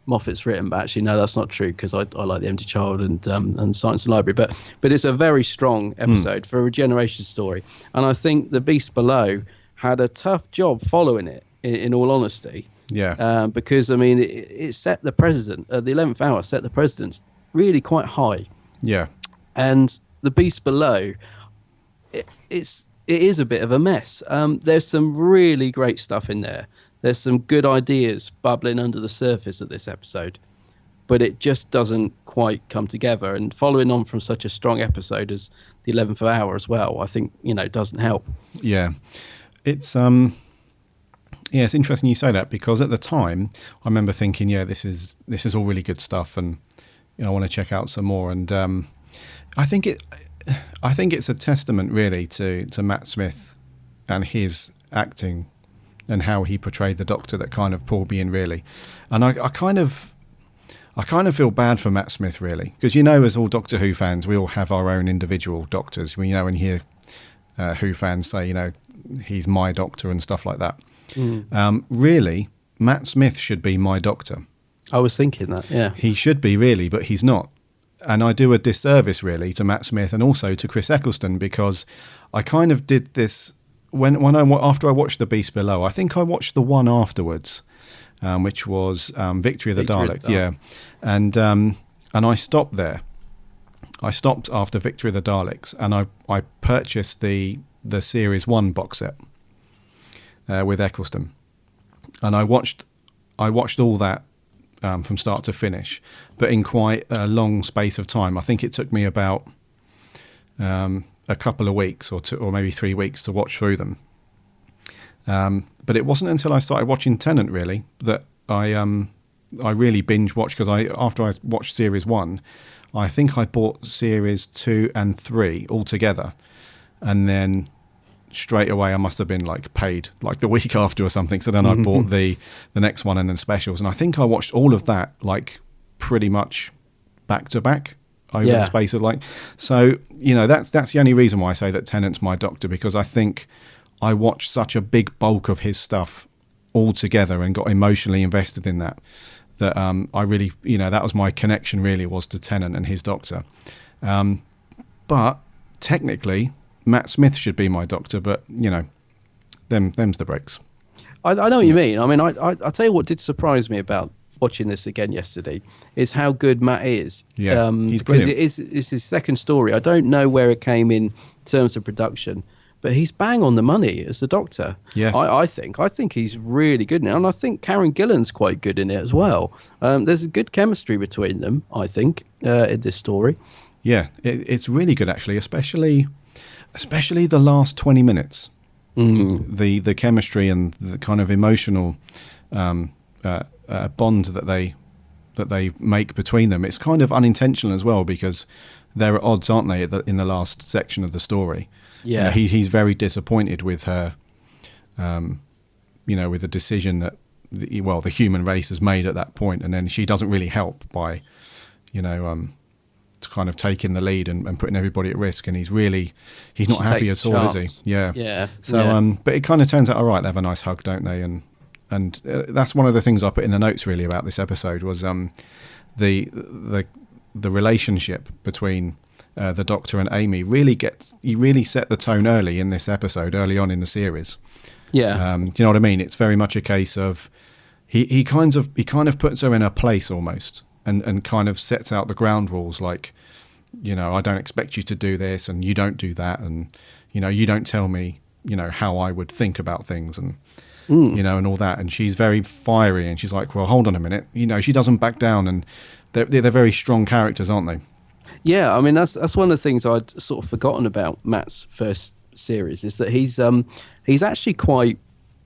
Moffat's written, but actually no, that's not true, because I like The Empty Child and Science and Library, but it's a very strong episode for a Regeneration story. And I think The Beast Below had a tough job following it. In all honesty, because I mean, it set the precedent. The 11th Hour set the precedence really quite high. Yeah, and The Beast Below, it is a bit of a mess. There's some really great stuff in there. There's some good ideas bubbling under the surface of this episode, but it just doesn't quite come together. And following on from such a strong episode as the 11th Hour as well, I think, doesn't help. Yeah, it's it's interesting you say that, because at the time I remember thinking, this is all really good stuff, and I want to check out some more. And I think it's a testament really to Matt Smith and his acting and how he portrayed the Doctor that kind of pulled me in, really. And I kind of feel bad for Matt Smith, really, because as all Doctor Who fans, we all have our own individual doctors. When you hear Who fans say, he's my Doctor and stuff like that. Really, Matt Smith should be my Doctor. I was thinking that, yeah. He should be, really, but he's not. And I do a disservice, really, to Matt Smith and also to Chris Eccleston, because I kind of did this after I watched The Beast Below. I think I watched the one afterwards, which was Victory of the Daleks. Yeah, and I stopped there. I stopped after Victory of the Daleks, and I purchased the Series 1 box set with Eccleston, and I watched all that from start to finish, but in quite a long space of time. I think it took me about a couple of weeks or maybe 3 weeks to watch through them. But it wasn't until I started watching Tennant, really, that I really binge watched, because after I watched Series 1, I think I bought Series 2 and 3 all together, and then straight away I must have been paid the week after or something. So then I bought the next one and then specials, and I think I watched all of that pretty much back to back over the space of so that's the only reason why I say that Tennant's my Doctor, because I think I watched such a big bulk of his stuff all together and got emotionally invested in that I really that was my connection, really, was to Tennant and his Doctor. But technically Matt Smith should be my Doctor, but them's the breaks. I know what you mean. I mean, I tell you what did surprise me about watching this again yesterday is how good Matt is. Yeah, he's because brilliant. It's his second story. I don't know where it came in terms of production, but he's bang on the money as the Doctor. Yeah, I think he's really good now, and I think Karen Gillan's quite good in it as well. There's a good chemistry between them, I think, in this story. Yeah, it's really good, actually, especially the last 20 minutes. The chemistry and the kind of emotional bond that they make between them. It's kind of unintentional as well, because there are odds, aren't they, in the last section of the story. Yeah, he's very disappointed with her, with the decision that the human race has made at that point, and then she doesn't really help by, kind of taking the lead and putting everybody at risk, and he's not happy at all, is he? Yeah. So but it kind of turns out all right. They have a nice hug, don't they? And that's one of the things I put in the notes, really, about this episode was the relationship between the Doctor and Amy really set the tone early in this episode, early on in the series. Yeah. Do you know what I mean? It's very much a case of he kind of puts her in her place almost. And kind of sets out the ground rules, I don't expect you to do this, and you don't do that, and you don't tell me how I would think about things, and and all that. And she's very fiery, and she's like, well, hold on a minute, she doesn't back down, and they're very strong characters, aren't they? Yeah, I mean that's one of the things I'd sort of forgotten about Matt's first series, is that he's actually quite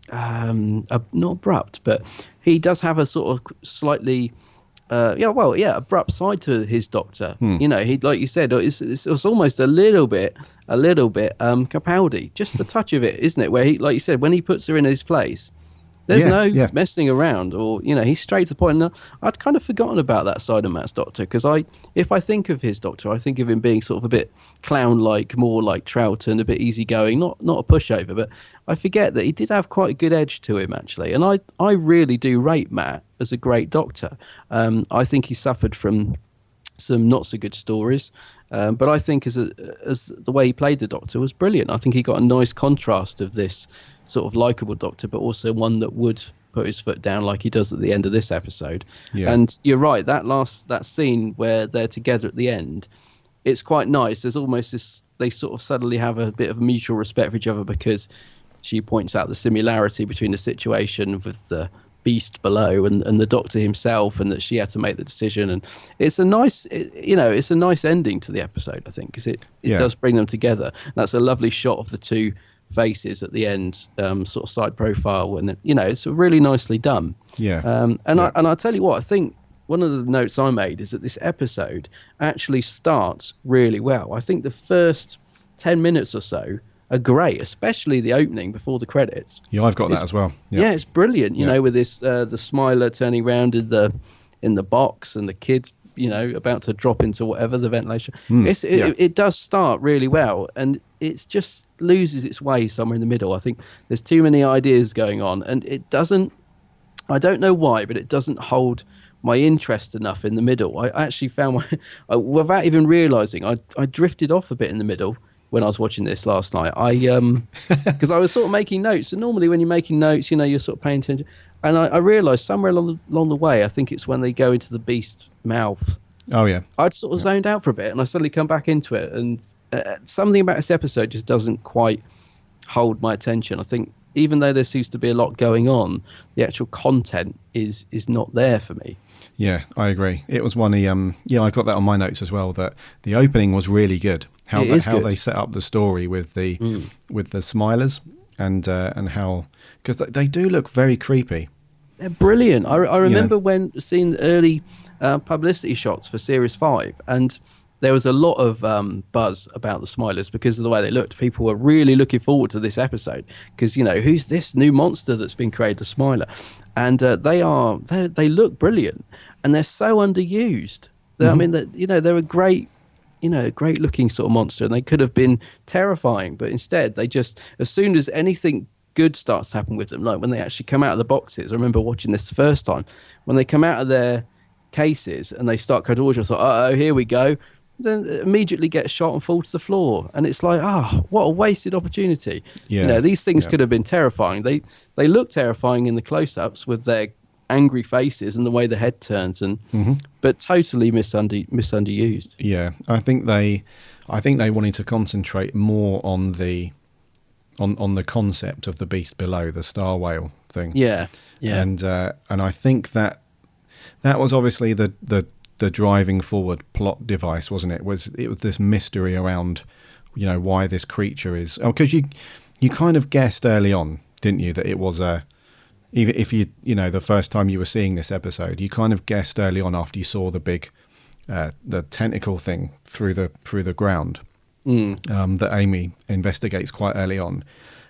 not abrupt, but he does have a sort of slightly abrupt side to his Doctor. He, like you said, it's almost a little bit Capaldi, just the touch of it, isn't it? Where he, like you said, when he puts her in his place, there's no messing around, or he's straight to the point. And I'd kind of forgotten about that side of Matt's Doctor, because if I think of his Doctor, I think of him being sort of a bit clown-like, more like Troughton, a bit easygoing, not a pushover, but I forget that he did have quite a good edge to him, actually. And I really do rate Matt as a great Doctor. I think he suffered from some not so good stories, but I think as the way he played the Doctor was brilliant. I think he got a nice contrast of this sort of likable Doctor, but also one that would put his foot down like he does at the end of this episode. Yeah. And you're right, that scene where they're together at the end, it's quite nice. There's almost this, they sort of suddenly have a bit of mutual respect for each other, because she points out the similarity between the situation with the beast below and the Doctor himself, and that she had to make the decision. And it's a nice, it's a nice ending to the episode, I think, because it does bring them together. That's a lovely shot of the two faces at the end, sort of side profile, and it's really nicely done. And I tell you what, I think one of the notes I made is that this episode actually starts really well. I think the first 10 minutes or so are great, especially the opening before the credits. Yeah, I've got that as well. Yeah, it's brilliant. You know, with this the Smiler turning around in the box, and the kids, about to drop into whatever the ventilation. It does start really well, and it just loses its way somewhere in the middle. I think there's too many ideas going on, and it doesn't. I don't know why, but it doesn't hold my interest enough in the middle. I actually found without even realizing, I drifted off a bit in the middle when I was watching this last night. Because I was sort of making notes, and normally when you're making notes, you're sort of paying attention. And I realised somewhere along the way, I think it's when they go into the beast mouth. Oh yeah, I'd sort of zoned out for a bit, and I suddenly come back into it, and something about this episode just doesn't quite hold my attention. I think even though there seems to be a lot going on, the actual content is not there for me. Yeah, I agree. It was one of I got that on my notes as well, that the opening was really good. How they set up the story with the Smilers, and how, because they do look very creepy. They're brilliant. I remember when seeing the early publicity shots for Series 5, and there was a lot of buzz about the Smilers because of the way they looked. People were really looking forward to this episode because, who's this new monster that's been created, the Smiler? And they look brilliant, and they're so underused. I mean, they're a great looking sort of monster, and they could have been terrifying, but instead they just, as soon as anything good starts to happen with them, like when they actually come out of the boxes. I remember watching this the first time, when they come out of their cases and they start going towards you, I thought, oh, here we go. Then immediately get shot and fall to the floor, and it's like, what a wasted opportunity. These things could have been terrifying. They look terrifying in the close-ups with their angry faces and the way the head turns, and but totally misunderused. I think they wanted to concentrate more on the concept of the beast below, the star whale thing. And I think that was obviously the driving forward plot device, wasn't it? It was this mystery around, why this creature is. Because you kind of guessed early on, didn't you, that it was even if the first time you were seeing this episode, you kind of guessed early on after you saw the big the tentacle thing through the ground that Amy investigates quite early on.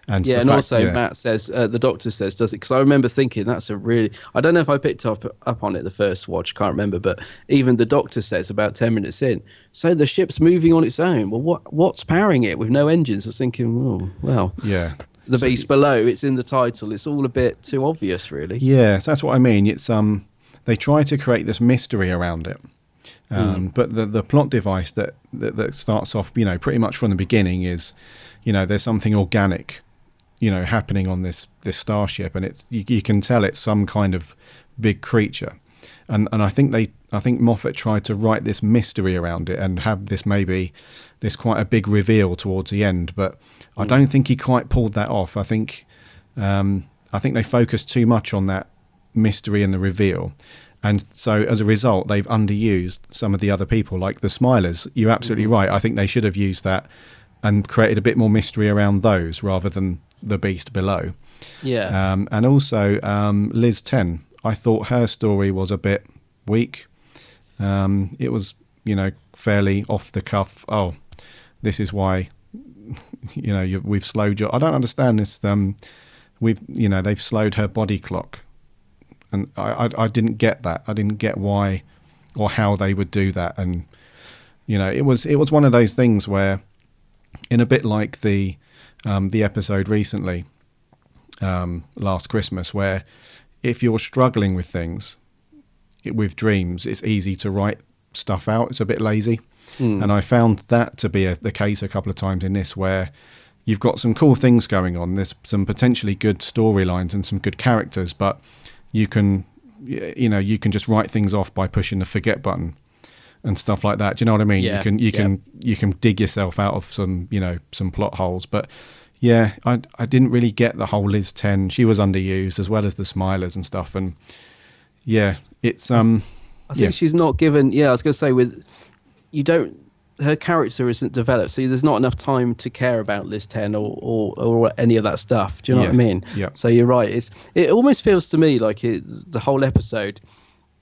And Matt says, the Doctor says, does it? Because I remember thinking that's a really, I don't know if I picked up on it the first watch, can't remember, but even the Doctor says about 10 minutes in, so the ship's moving on its own. Well, what's powering it with no engines? I was thinking, the beast below, it's in the title. It's all a bit too obvious, really. Yeah, so that's what I mean. It's they try to create this mystery around it. But the plot device that starts off, pretty much from the beginning is, there's something organic, happening on this starship, and it's you can tell it's some kind of big creature, and I think Moffat tried to write this mystery around it and have this quite a big reveal towards the end, but I don't think he quite pulled that off. I think they focused too much on that mystery and the reveal. And so as a result, they've underused some of the other people, like the Smilers. You're absolutely right. I think they should have used that and created a bit more mystery around those rather than the beast below. Yeah. And also Liz 10. I thought her story was a bit weak. It was, fairly off the cuff. Oh, this is why, we've slowed your... I don't understand this. They've slowed her body clock. And I didn't get that. I didn't get why or how they would do that. And, it was one of those things where, in a bit like the episode recently, last Christmas, where if you're struggling with things, with dreams, it's easy to write stuff out. It's a bit lazy. And I found that to be the case a couple of times in this, where, you've got some cool things going on. There's some potentially good storylines and some good characters, but you can just write things off by pushing the forget button and stuff like that. Do you know what I mean? Yeah, you can dig yourself out of some plot holes. But yeah, I didn't really get the whole Liz 10. She was underused, as well as the Smilers and stuff. And yeah, it's I think she's not given. Yeah, I was going to say her character isn't developed, so there's not enough time to care about Liz 10 or any of that stuff. Do you know what I mean? Yeah. So you're right. It almost feels to me like the whole episode,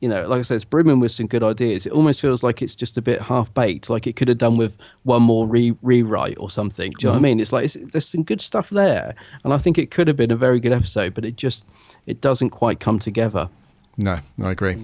like I said, it's brimming with some good ideas. It almost feels like it's just a bit half-baked, like it could have done with one more rewrite or something. Do you know what I mean? It's like there's some good stuff there, and I think it could have been a very good episode, but it doesn't quite come together. No, I agree.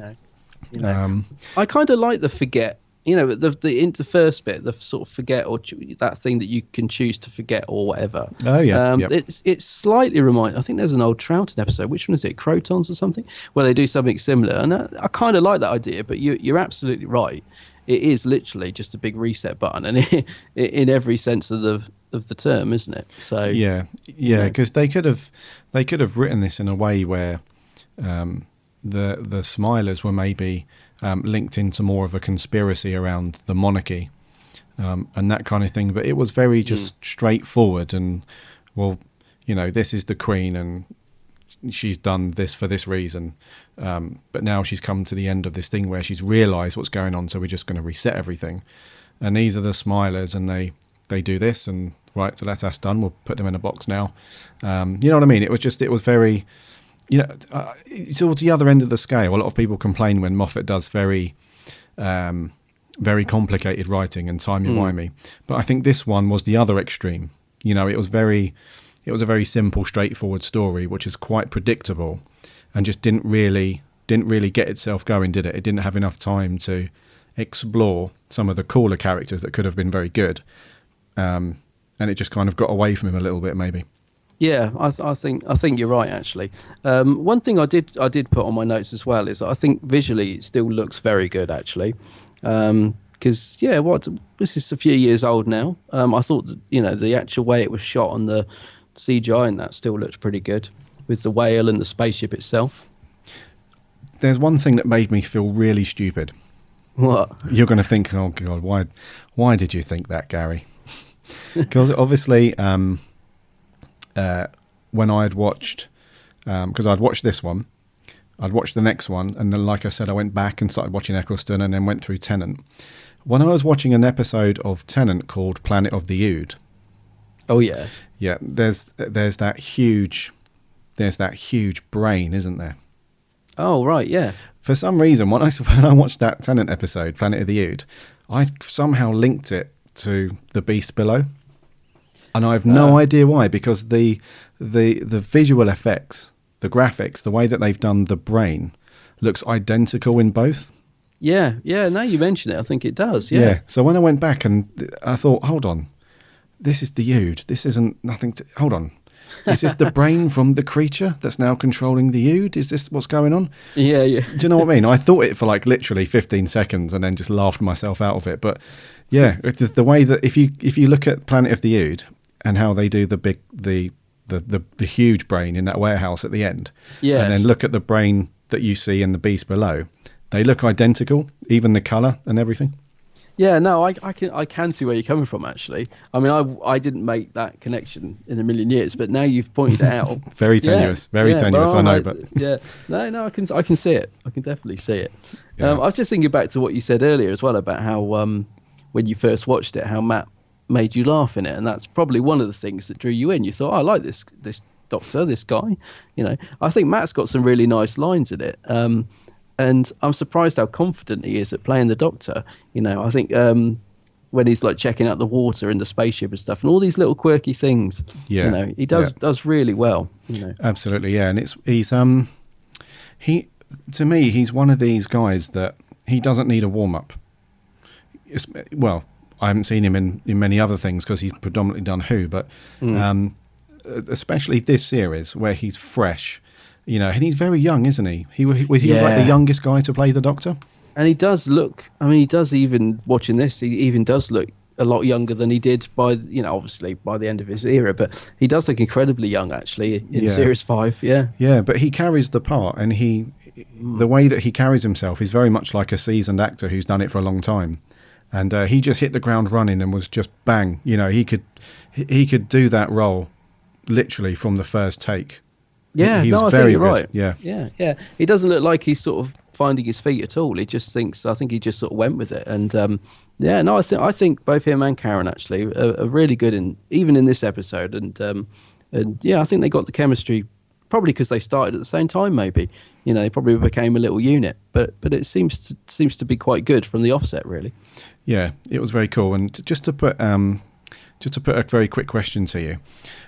I kind of like the forget. The first bit, the sort of forget or that thing that you can choose to forget or whatever. Oh yeah, It's slightly I think there's an old Troughton episode. Which one is it? Crotons or something, where they do something similar. And I kind of like that idea. But you're absolutely right. It is literally just a big reset button, and in every sense of the term, isn't it? So yeah, because they could have written this in a way where the Smilers were maybe linked into more of a conspiracy around the monarchy and that kind of thing, but it was very just straightforward. And this is the Queen and she's done this for this reason, but now she's come to the end of this thing where she's realised what's going on, so we're just going to reset everything. And these are the Smilers, and they do this, and right, so that's us done, we'll put them in a box now. You know what I mean? It was very, it's towards the other end of the scale. A lot of people complain when Moffat does very complicated writing and timey-wimey. But I think this one was the other extreme. It was a very simple, straightforward story, which is quite predictable, and just didn't really get itself going, did it? It didn't have enough time to explore some of the cooler characters that could have been very good, and it just kind of got away from him a little bit, maybe. Yeah, I think you're right. Actually, one thing I did put on my notes as well is I think visually it still looks very good. Actually, because this is a few years old now. I thought that, the actual way it was shot on the CGI and that still looks pretty good with the whale and the spaceship itself. There's one thing that made me feel really stupid. What? You're going to think, oh God, why did you think that, Gary? Because obviously. When I'd watched, because I'd watched this one, I'd watched the next one, and then, like I said, I went back and started watching Eccleston, and then went through Tennant. When I was watching an episode of Tennant called Planet of the Ood. Oh yeah, yeah. There's that huge brain, isn't there? Oh right, yeah. For some reason, when I watched that Tennant episode, Planet of the Ood, I somehow linked it to The Beast Below. And I have no idea why, because the visual effects, the graphics, the way that they've done the brain looks identical in both. Yeah. Now you mention it, I think it does. Yeah. So when I went back and I thought, hold on, this is the Ood. This isn't nothing to. Hold on, is this the brain from the creature that's now controlling the Ood? Is this what's going on? Yeah. Do you know what I mean? I thought it for like literally 15 seconds and then just laughed myself out of it. But yeah, it's just the way that if you look at Planet of the Ood. And how they do the huge brain in that warehouse at the end, and then look at the brain that you see in The Beast Below, they look identical, even the colour and everything. Yeah, no, I can see where you're coming from. Actually, I mean, I didn't make that connection in a million years, but now you've pointed it out. Very tenuous, tenuous. I know, but yeah, no, I can see it. I can definitely see it. Yeah. I was just thinking back to what you said earlier as well about how when you first watched it, how Matt made you laugh in it, and that's probably one of the things that drew you in. You thought, I like this doctor, this guy. I think Matt's got some really nice lines in it, and I'm surprised how confident he is at playing the Doctor. I think when he's like checking out the water in the spaceship and stuff, and all these little quirky things. Yeah, he does really well. Absolutely, yeah, and to me, he's one of these guys that he doesn't need a warm up. Well. I haven't seen him in many other things because he's predominantly done Who, but especially this series where he's fresh, and he's very young, isn't he? He was like the youngest guy to play the Doctor. And he does look, he does, even watching this, he even does look a lot younger than he did obviously by the end of his era, but he does look incredibly young actually in Series 5. Yeah, but he carries the part, and the way that he carries himself is very much like a seasoned actor who's done it for a long time. And he just hit the ground running and was just bang. He could do that role literally from the first take. Yeah, he was I very think you're good. right. Yeah. He doesn't look like he's sort of finding his feet at all. I think he just sort of went with it. And I think both him and Karen actually are really good even in this episode. And I think they got the chemistry probably because they started at the same time. Maybe they probably became a little unit. But it seems to be quite good from the offset, really. Yeah, it was very cool. And just to put a very quick question to you,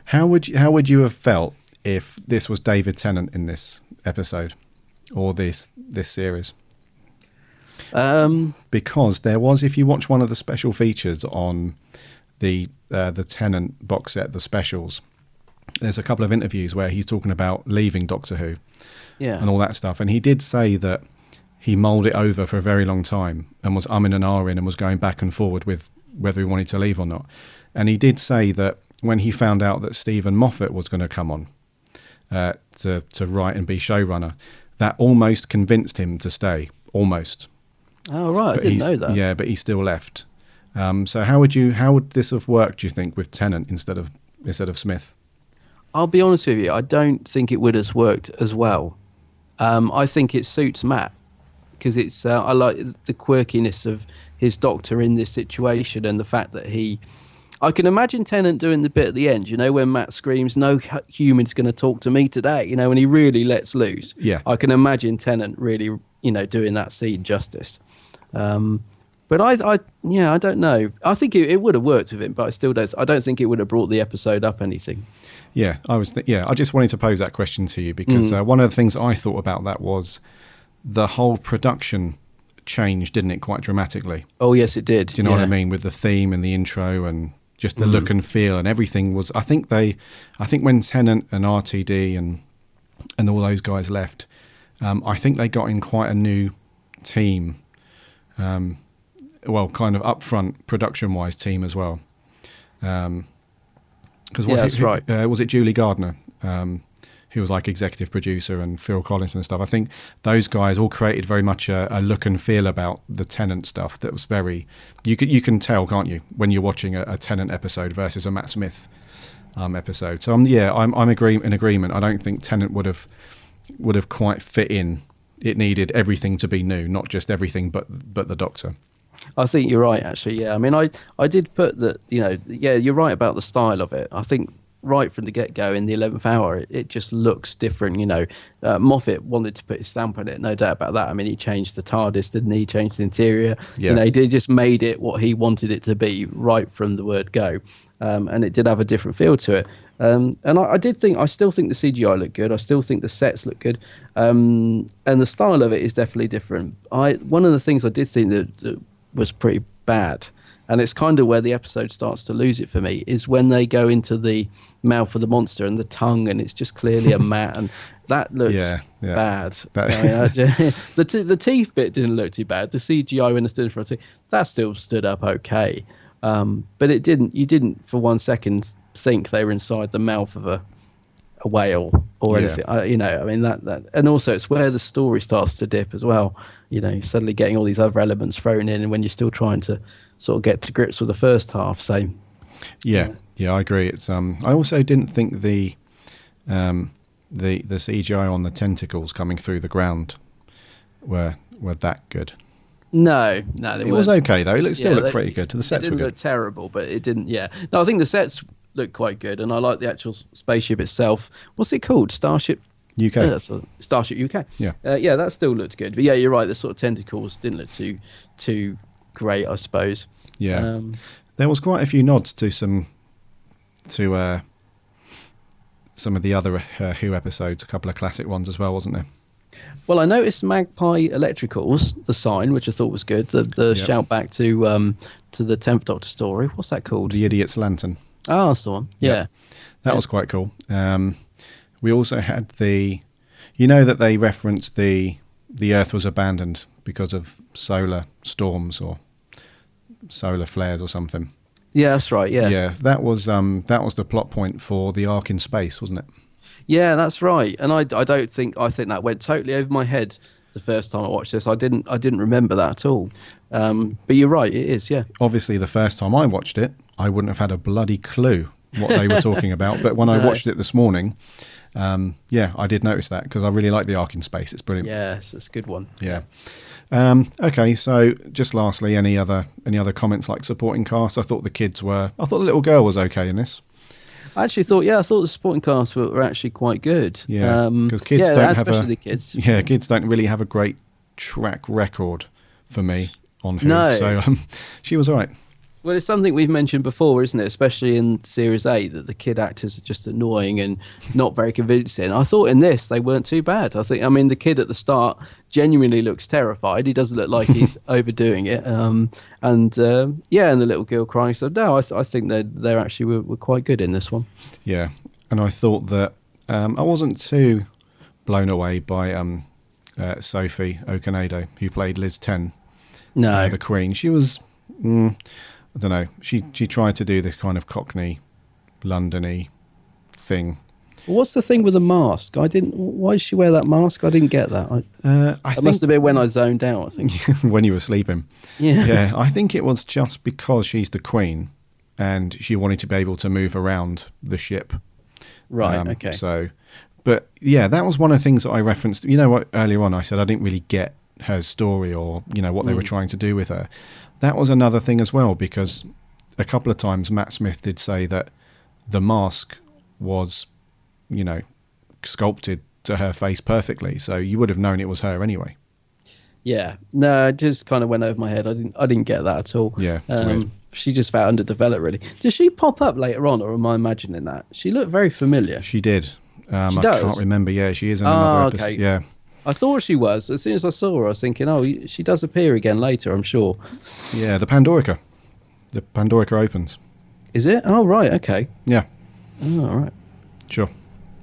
how would you have felt if this was David Tennant in this episode or this series? Because there was, if you watch one of the special features on the Tennant box set, the specials, there's a couple of interviews where he's talking about leaving Doctor Who, and all that stuff, and he did say that he mulled it over for a very long time and was umming and ahhing and was going back and forward with whether he wanted to leave or not. And he did say that when he found out that Stephen Moffat was going to come on to write and be showrunner, that almost convinced him to stay. Almost. Oh right, I didn't know that. Yeah, but he still left. So how would this have worked, do you think, with Tennant instead of Smith? I'll be honest with you, I don't think it would have worked as well. I think it suits Matt because it's I like the quirkiness of his Doctor in this situation and the fact that I can imagine Tennant doing the bit at the end, when Matt screams, "No human's going to talk to me today," when he really lets loose. Yeah. I can imagine Tennant really, doing that scene justice. But I don't know. I think it would have worked with him, but I don't think it would have brought the episode up anything. Yeah, I just wanted to pose that question to you because one of the things I thought about that was the whole production changed, didn't it, quite dramatically? Oh yes, it did. Do you know what I mean, with the theme and the intro and just the look and feel and everything was. I think when Tennant and RTD and all those guys left, I think they got in quite a new team. Kind of upfront production-wise team as well. That's right. Was it Julie Gardner, who was like executive producer, and Phil Collins and stuff? I think those guys all created very much a look and feel about the Tennant stuff that was very. You can tell, can't you, when you're watching a Tennant episode versus a Matt Smith episode. So I'm in agreement. I don't think Tennant would have quite fit in. It needed everything to be new, not just everything, but the Doctor. I think you're right, actually. Yeah, I mean, I did put that. You're right about the style of it. I think right from the get-go in the 11th hour, it just looks different. Moffat wanted to put his stamp on it, no doubt about that. I mean, he changed the TARDIS, didn't he? He changed the interior. Yeah. He just made it what he wanted it to be right from the word go, and it did have a different feel to it. And I still think the CGI looked good. I still think the sets look good, and the style of it is definitely different. One of the things I did think that was pretty bad, and it's kind of where the episode starts to lose it for me, is when they go into the mouth of the monster and the tongue, and it's just clearly a mat, and that looked bad. The teeth bit didn't look too bad. The CGI when it stood in front of the teeth, that still stood up okay, but it didn't. You didn't for 1 second think they were inside the mouth of a whale or anything. I mean that, and also it's where the story starts to dip as well. You're suddenly getting all these other elements thrown in, and when you're still trying to sort of get to grips with the first half. So yeah, I agree. It's I also didn't think the CGI on the tentacles coming through the ground were that good. No, it was okay though. It still looked pretty good. The sets didn't were good. Look terrible, but it didn't. Yeah, no, I think the sets looked quite good, and I like the actual spaceship itself. What's it called? Starship UK. Starship UK. Yeah. That still looked good. But yeah, you're right. The sort of tentacles didn't look too great, I suppose. Yeah. There was quite a few nods to some of the other Who episodes, a couple of classic ones as well, wasn't there? Well, I noticed Magpie Electricals, the sign, which I thought was good. The shout back to the 10th Doctor story. What's that called? The Idiot's Lantern. Oh, that's the one. Yeah. That was quite cool. We also had that they referenced the Earth was abandoned because of solar storms or solar flares or something. Yeah, that's right. Yeah. Yeah, that was the plot point for the arc in space, wasn't it? Yeah, that's right. And I think that went totally over my head the first time I watched this. I didn't remember that at all. But you're right, it is. Yeah. Obviously, the first time I watched it, I wouldn't have had a bloody clue what they were talking about. But when I watched it this morning, I did notice that because I really like the arc in space. It's brilliant. Yes, it's a good one. Yeah. Okay, so just lastly, any other comments like supporting cast? I thought the little girl was okay in this. I actually thought the supporting cast were actually quite good. Yeah, because kids especially the kids. Yeah, kids don't really have a great track record for me on Who. No. So she was all right. Well, it's something we've mentioned before, isn't it? Especially in Series 8, that the kid actors are just annoying and not very convincing. I thought in this, they weren't too bad. The kid at the start genuinely looks terrified. He doesn't look like he's overdoing it. And the little girl crying. So, no, I think they actually were quite good in this one. Yeah, and I thought that I wasn't too blown away by Sophie Okonedo, who played Liz 10, the Queen. She was... I don't know. She tried to do this kind of Cockney, London-y thing. What's the thing with the mask? Why did she wear that mask? I didn't get that. I think must have been when I zoned out, I think. When you were sleeping. Yeah. Yeah, I think it was just because she's the Queen and she wanted to be able to move around the ship. Right, okay. So, but yeah, that was one of the things that I referenced. You know what, earlier on I said I didn't really get her story or, what they were trying to do with her. That was another thing as well, because a couple of times Matt Smith did say that the mask was, sculpted to her face perfectly. So you would have known it was her anyway. Yeah. No, it just kind of went over my head. I didn't get that at all. Yeah. She just felt underdeveloped, really. Does she pop up later on, or am I imagining that? She looked very familiar. She did. I does? can't remember. Yeah, she is in another episode. Okay. Yeah. I thought she was. As soon as I saw her, I was thinking, she does appear again later, I'm sure. Yeah, the Pandorica. The Pandorica opens. Is it? Oh, right, okay. Yeah. Oh, all right. Sure.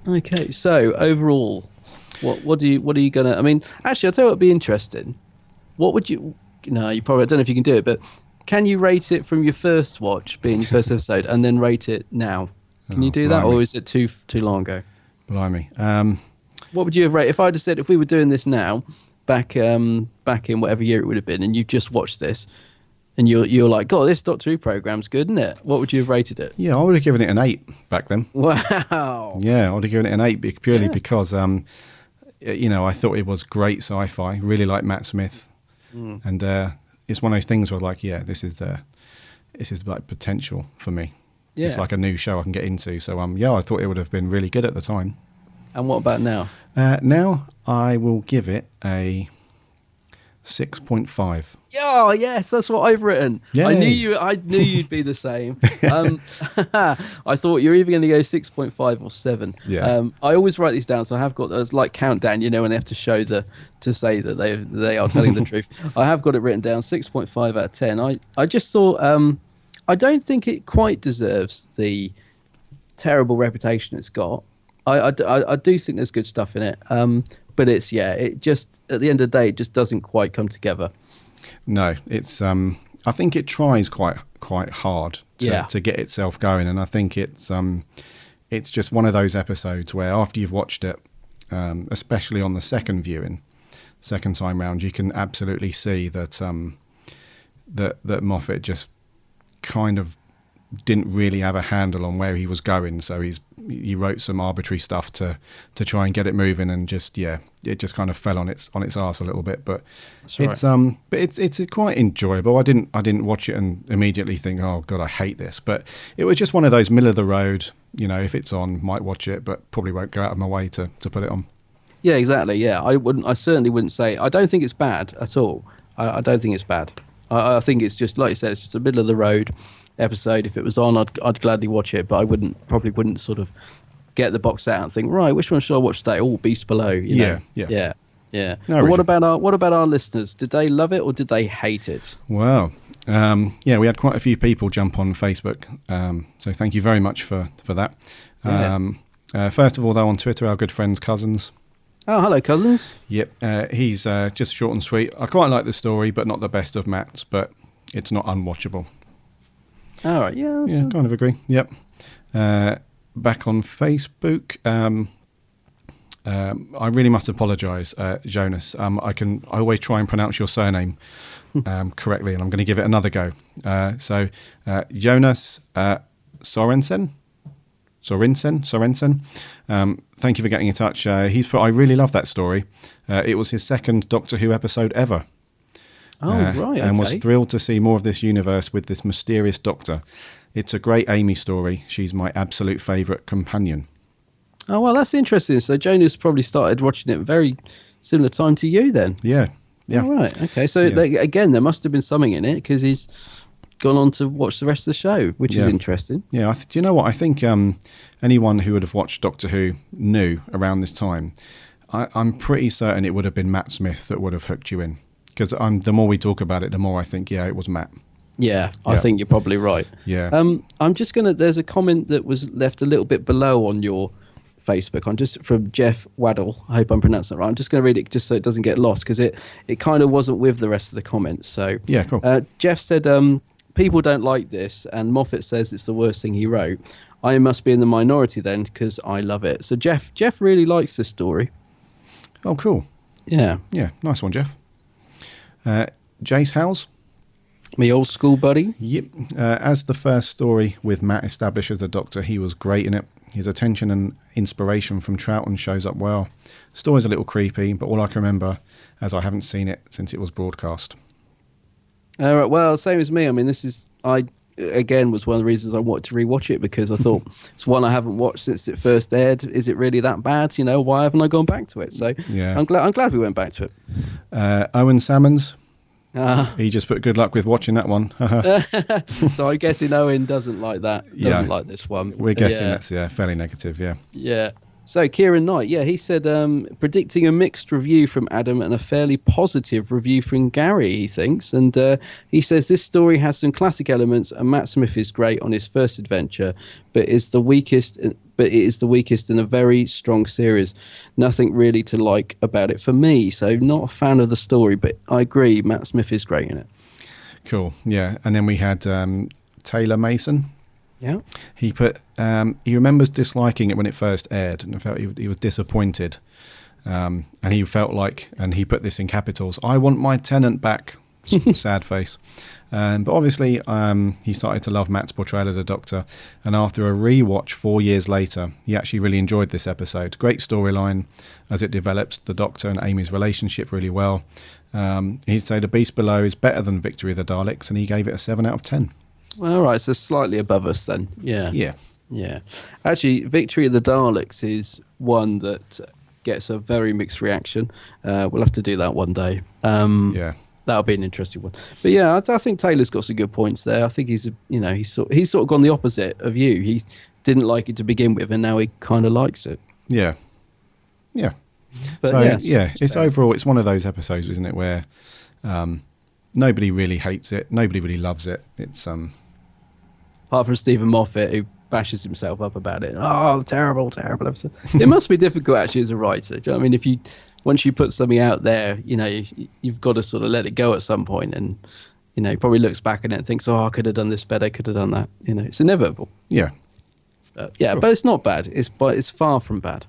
Okay, so overall, what are you going to... I mean, actually, I'll tell you what would be interesting. What would you... No, you probably... I don't know if you can do it, but can you rate it from your first watch, being your first episode, and then rate it now? Can you do that, or is it too long ago? Blimey. What would you have rated if I'd have said, if we were doing this now, back in whatever year it would have been, and you just watched this, and you're like, God, this Doctor Who program's good, isn't it? What would you have rated it? Yeah, I would have given it an 8 back then. Wow. Yeah, I would have given it an 8 purely because, I thought it was great sci-fi. Really like Matt Smith, and it's one of those things where, like, yeah, this is like potential for me. Yeah. It's like a new show I can get into. So, I thought it would have been really good at the time. And what about now? Now I will give it a 6.5. Oh, yes, that's what I've written. Yay. I knew you'd be the same. I thought you're either going to go 6.5 or 7. Yeah. I always write these down, so I have got those like countdown, when they have to show to say that they are telling the truth. I have got it written down, 6.5 out of 10. I just thought I don't think it quite deserves the terrible reputation it's got. I do think there's good stuff in it, but it just at the end of the day, it just doesn't quite come together. No, it's I think it tries quite hard to get itself going, and I think it's just one of those episodes where after you've watched it, especially on the second time round, you can absolutely see that that Moffat just kind of didn't really have a handle on where he was going, so he wrote some arbitrary stuff to try and get it moving, and it just kind of fell on its arse a little bit. But it's quite enjoyable. I didn't watch it and immediately think, oh God, I hate this. But it was just one of those middle of the road. If it's on, might watch it, but probably won't go out of my way to put it on. Yeah, exactly. Yeah, I certainly wouldn't say. I don't think it's bad at all. I don't think it's bad. I think it's just, like you said, it's just a middle of the road episode. If it was on, I'd gladly watch it, but I probably wouldn't sort of get the box out and think, right, which one should I watch today? Oh, Beast Below. Yeah. No, but what about our listeners? Did they love it or did they hate it? Well, we had quite a few people jump on Facebook, so thank you very much for that. First of all, though, on Twitter, our good friends Cousins. Oh, hello, Cousins. Yep, he's just short and sweet. I quite like the story, but not the best of Matt's, but it's not unwatchable. All right, yeah, Yeah, kind of agree. Yep. Back on Facebook. I really must apologise, Jonas. I always try and pronounce your surname correctly, and I'm going to give it another go. Jonas Sorensen. Thank you for getting in touch. He's put, I really love that story. It was his second Doctor Who episode ever. Oh, right, okay. And was thrilled to see more of this universe with this mysterious Doctor. It's a great Amy story. She's my absolute favourite companion. Oh, well, that's interesting. So Jonas probably started watching it very similar time to you then. Yeah. All right, okay. So again, there must have been something in it because he's gone on to watch the rest of the show, which is interesting. Yeah, do you know what? I think anyone who would have watched Doctor Who knew around this time, I'm pretty certain it would have been Matt Smith that would have hooked you in. Because the more we talk about it, the more I think, it was Matt. Yeah, I think you're probably right. Yeah. I'm just going to... There's a comment that was left a little bit below on your Facebook. I'm just from Jeff Waddle. I hope I'm pronouncing it right. I'm just going to read it just so it doesn't get lost because it kind of wasn't with the rest of the comments. So yeah, cool. Jeff said, people don't like this, and Moffat says it's the worst thing he wrote. I must be in the minority then because I love it. So Jeff really likes this story. Oh, cool. Yeah. Yeah, nice one, Jeff. Jace Howes. My old school buddy. Yep. As the first story with Matt establishes the Doctor, he was great in it. His attention and inspiration from Troughton shows up well. The story's a little creepy, but all I can remember, as I haven't seen it since it was broadcast. All right. Well, same as me. I mean, again was one of the reasons I wanted to rewatch it because I thought it's one I haven't watched since it first aired. Is it really that bad? Why haven't I gone back to it? So yeah. I'm glad we went back to it. Owen Salmons. He just put good luck with watching that one. So I'm guessing Owen doesn't like that. Doesn't like this one. We're guessing that's fairly negative. Yeah. Yeah. So Kieran Knight, he said predicting a mixed review from Adam and a fairly positive review from Gary, he thinks. And he says this story has some classic elements and Matt Smith is great on his first adventure, but it is the weakest in a very strong series. Nothing really to like about it for me. So not a fan of the story, but I agree, Matt Smith is great in it. Cool, yeah. And then we had Taylor Mason. Yeah, he put he remembers disliking it when it first aired and felt he was disappointed, and he felt like, and he put this in capitals, I want my Tennant back. Sad face. But obviously he started to love Matt's portrayal of the Doctor, and after a rewatch 4 years later he actually really enjoyed this episode. Great storyline as it develops the Doctor and Amy's relationship really well. He'd say The Beast Below is better than Victory of the Daleks, and he gave it a 7 out of 10. All right, so slightly above us then. Yeah. Actually, Victory of the Daleks is one that gets a very mixed reaction. We'll have to do that one day. That'll be an interesting one. But yeah, I think Taylor's got some good points there. I think he's sort of gone the opposite of you. He didn't like it to begin with, and now he kind of likes it. Yeah. But so it's overall, it's one of those episodes, isn't it, where nobody really hates it, nobody really loves it. It's apart from Stephen Moffat, who bashes himself up about it. Oh, terrible episode. It must be difficult actually as a writer. Do you know what I mean? Once you put something out there, you've got to sort of let it go at some point, and he probably looks back at it and thinks, "Oh, I could have done this better. I could have done that." It's inevitable. Yeah. Sure. But it's not bad. It's far from bad.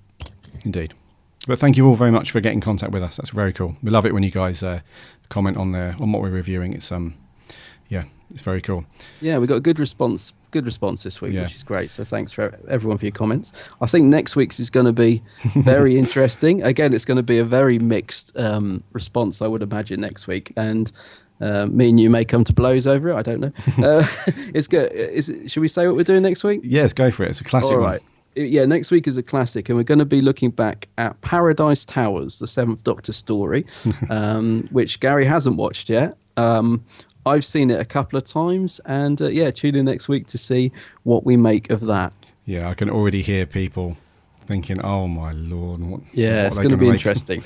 Indeed. But thank you all very much for getting in contact with us. That's very cool. We love it when you guys comment on what we're reviewing. It's it's very cool. Yeah, we got a good response this week, which is great. So thanks for everyone for your comments. I think next week's is going to be very interesting. Again, it's going to be a very mixed response, I would imagine, next week. And me and you may come to blows over it. I don't know. It's good. Should we say what we're doing next week? Yes, go for it. It's a classic All right. one. Yeah, next week is a classic, and we're going to be looking back at Paradise Towers, the 7th Doctor story, which Gary hasn't watched yet. I've seen it a couple of times, and tune in next week to see what we make of that. Yeah, I can already hear people thinking, "Oh my lord!" It's going to be interesting.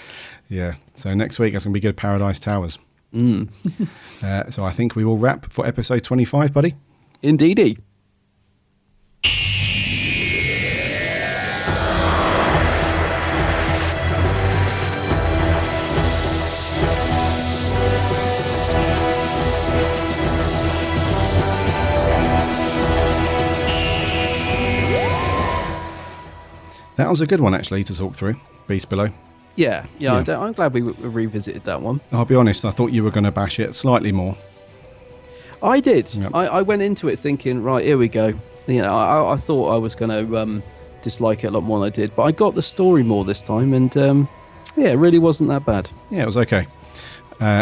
Yeah, so next week that's going to be good. Paradise Towers. So I think we will wrap for episode 25, buddy. Indeedy. was a good one actually to talk through. Beast Below. Yeah. I'm glad we revisited that one. I'll be honest, I thought you were going to bash it slightly more. I did. Yep. I went into it thinking, right, here we go. You know, I thought I was going to dislike it a lot more than I did, but I got the story more this time, and it really wasn't that bad. Yeah, it was okay.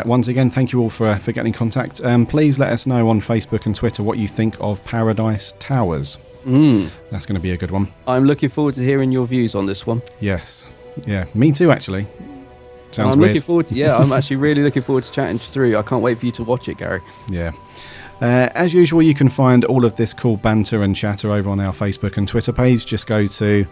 Once again, thank you all for getting in contact. Please let us know on Facebook and Twitter what you think of Paradise Towers. That's going to be a good one. I'm looking forward to hearing your views on this one. Yes. Yeah, me too, actually. Sounds I'm weird. looking forward to, I'm actually really looking forward to chatting through. I can't wait for you to watch it, Gary. Yeah. As usual, you can find all of this cool banter and chatter over on our Facebook and Twitter page. Just go to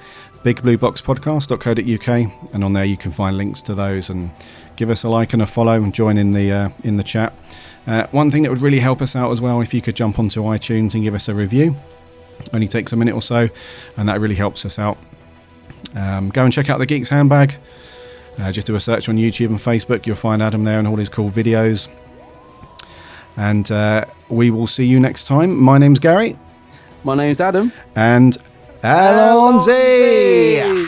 bigblueboxpodcast.co.uk, and on there you can find links to those, and give us a like and a follow and join in the chat. One thing that would really help us out as well, if you could jump onto iTunes and give us a review. Only takes a minute or so, and that really helps us out. Go and check out the Geek's Handbag. Just do a search on YouTube and Facebook. You'll find Adam there and all his cool videos. And we will see you next time. My name's Gary. My name's Adam. And Alonzi!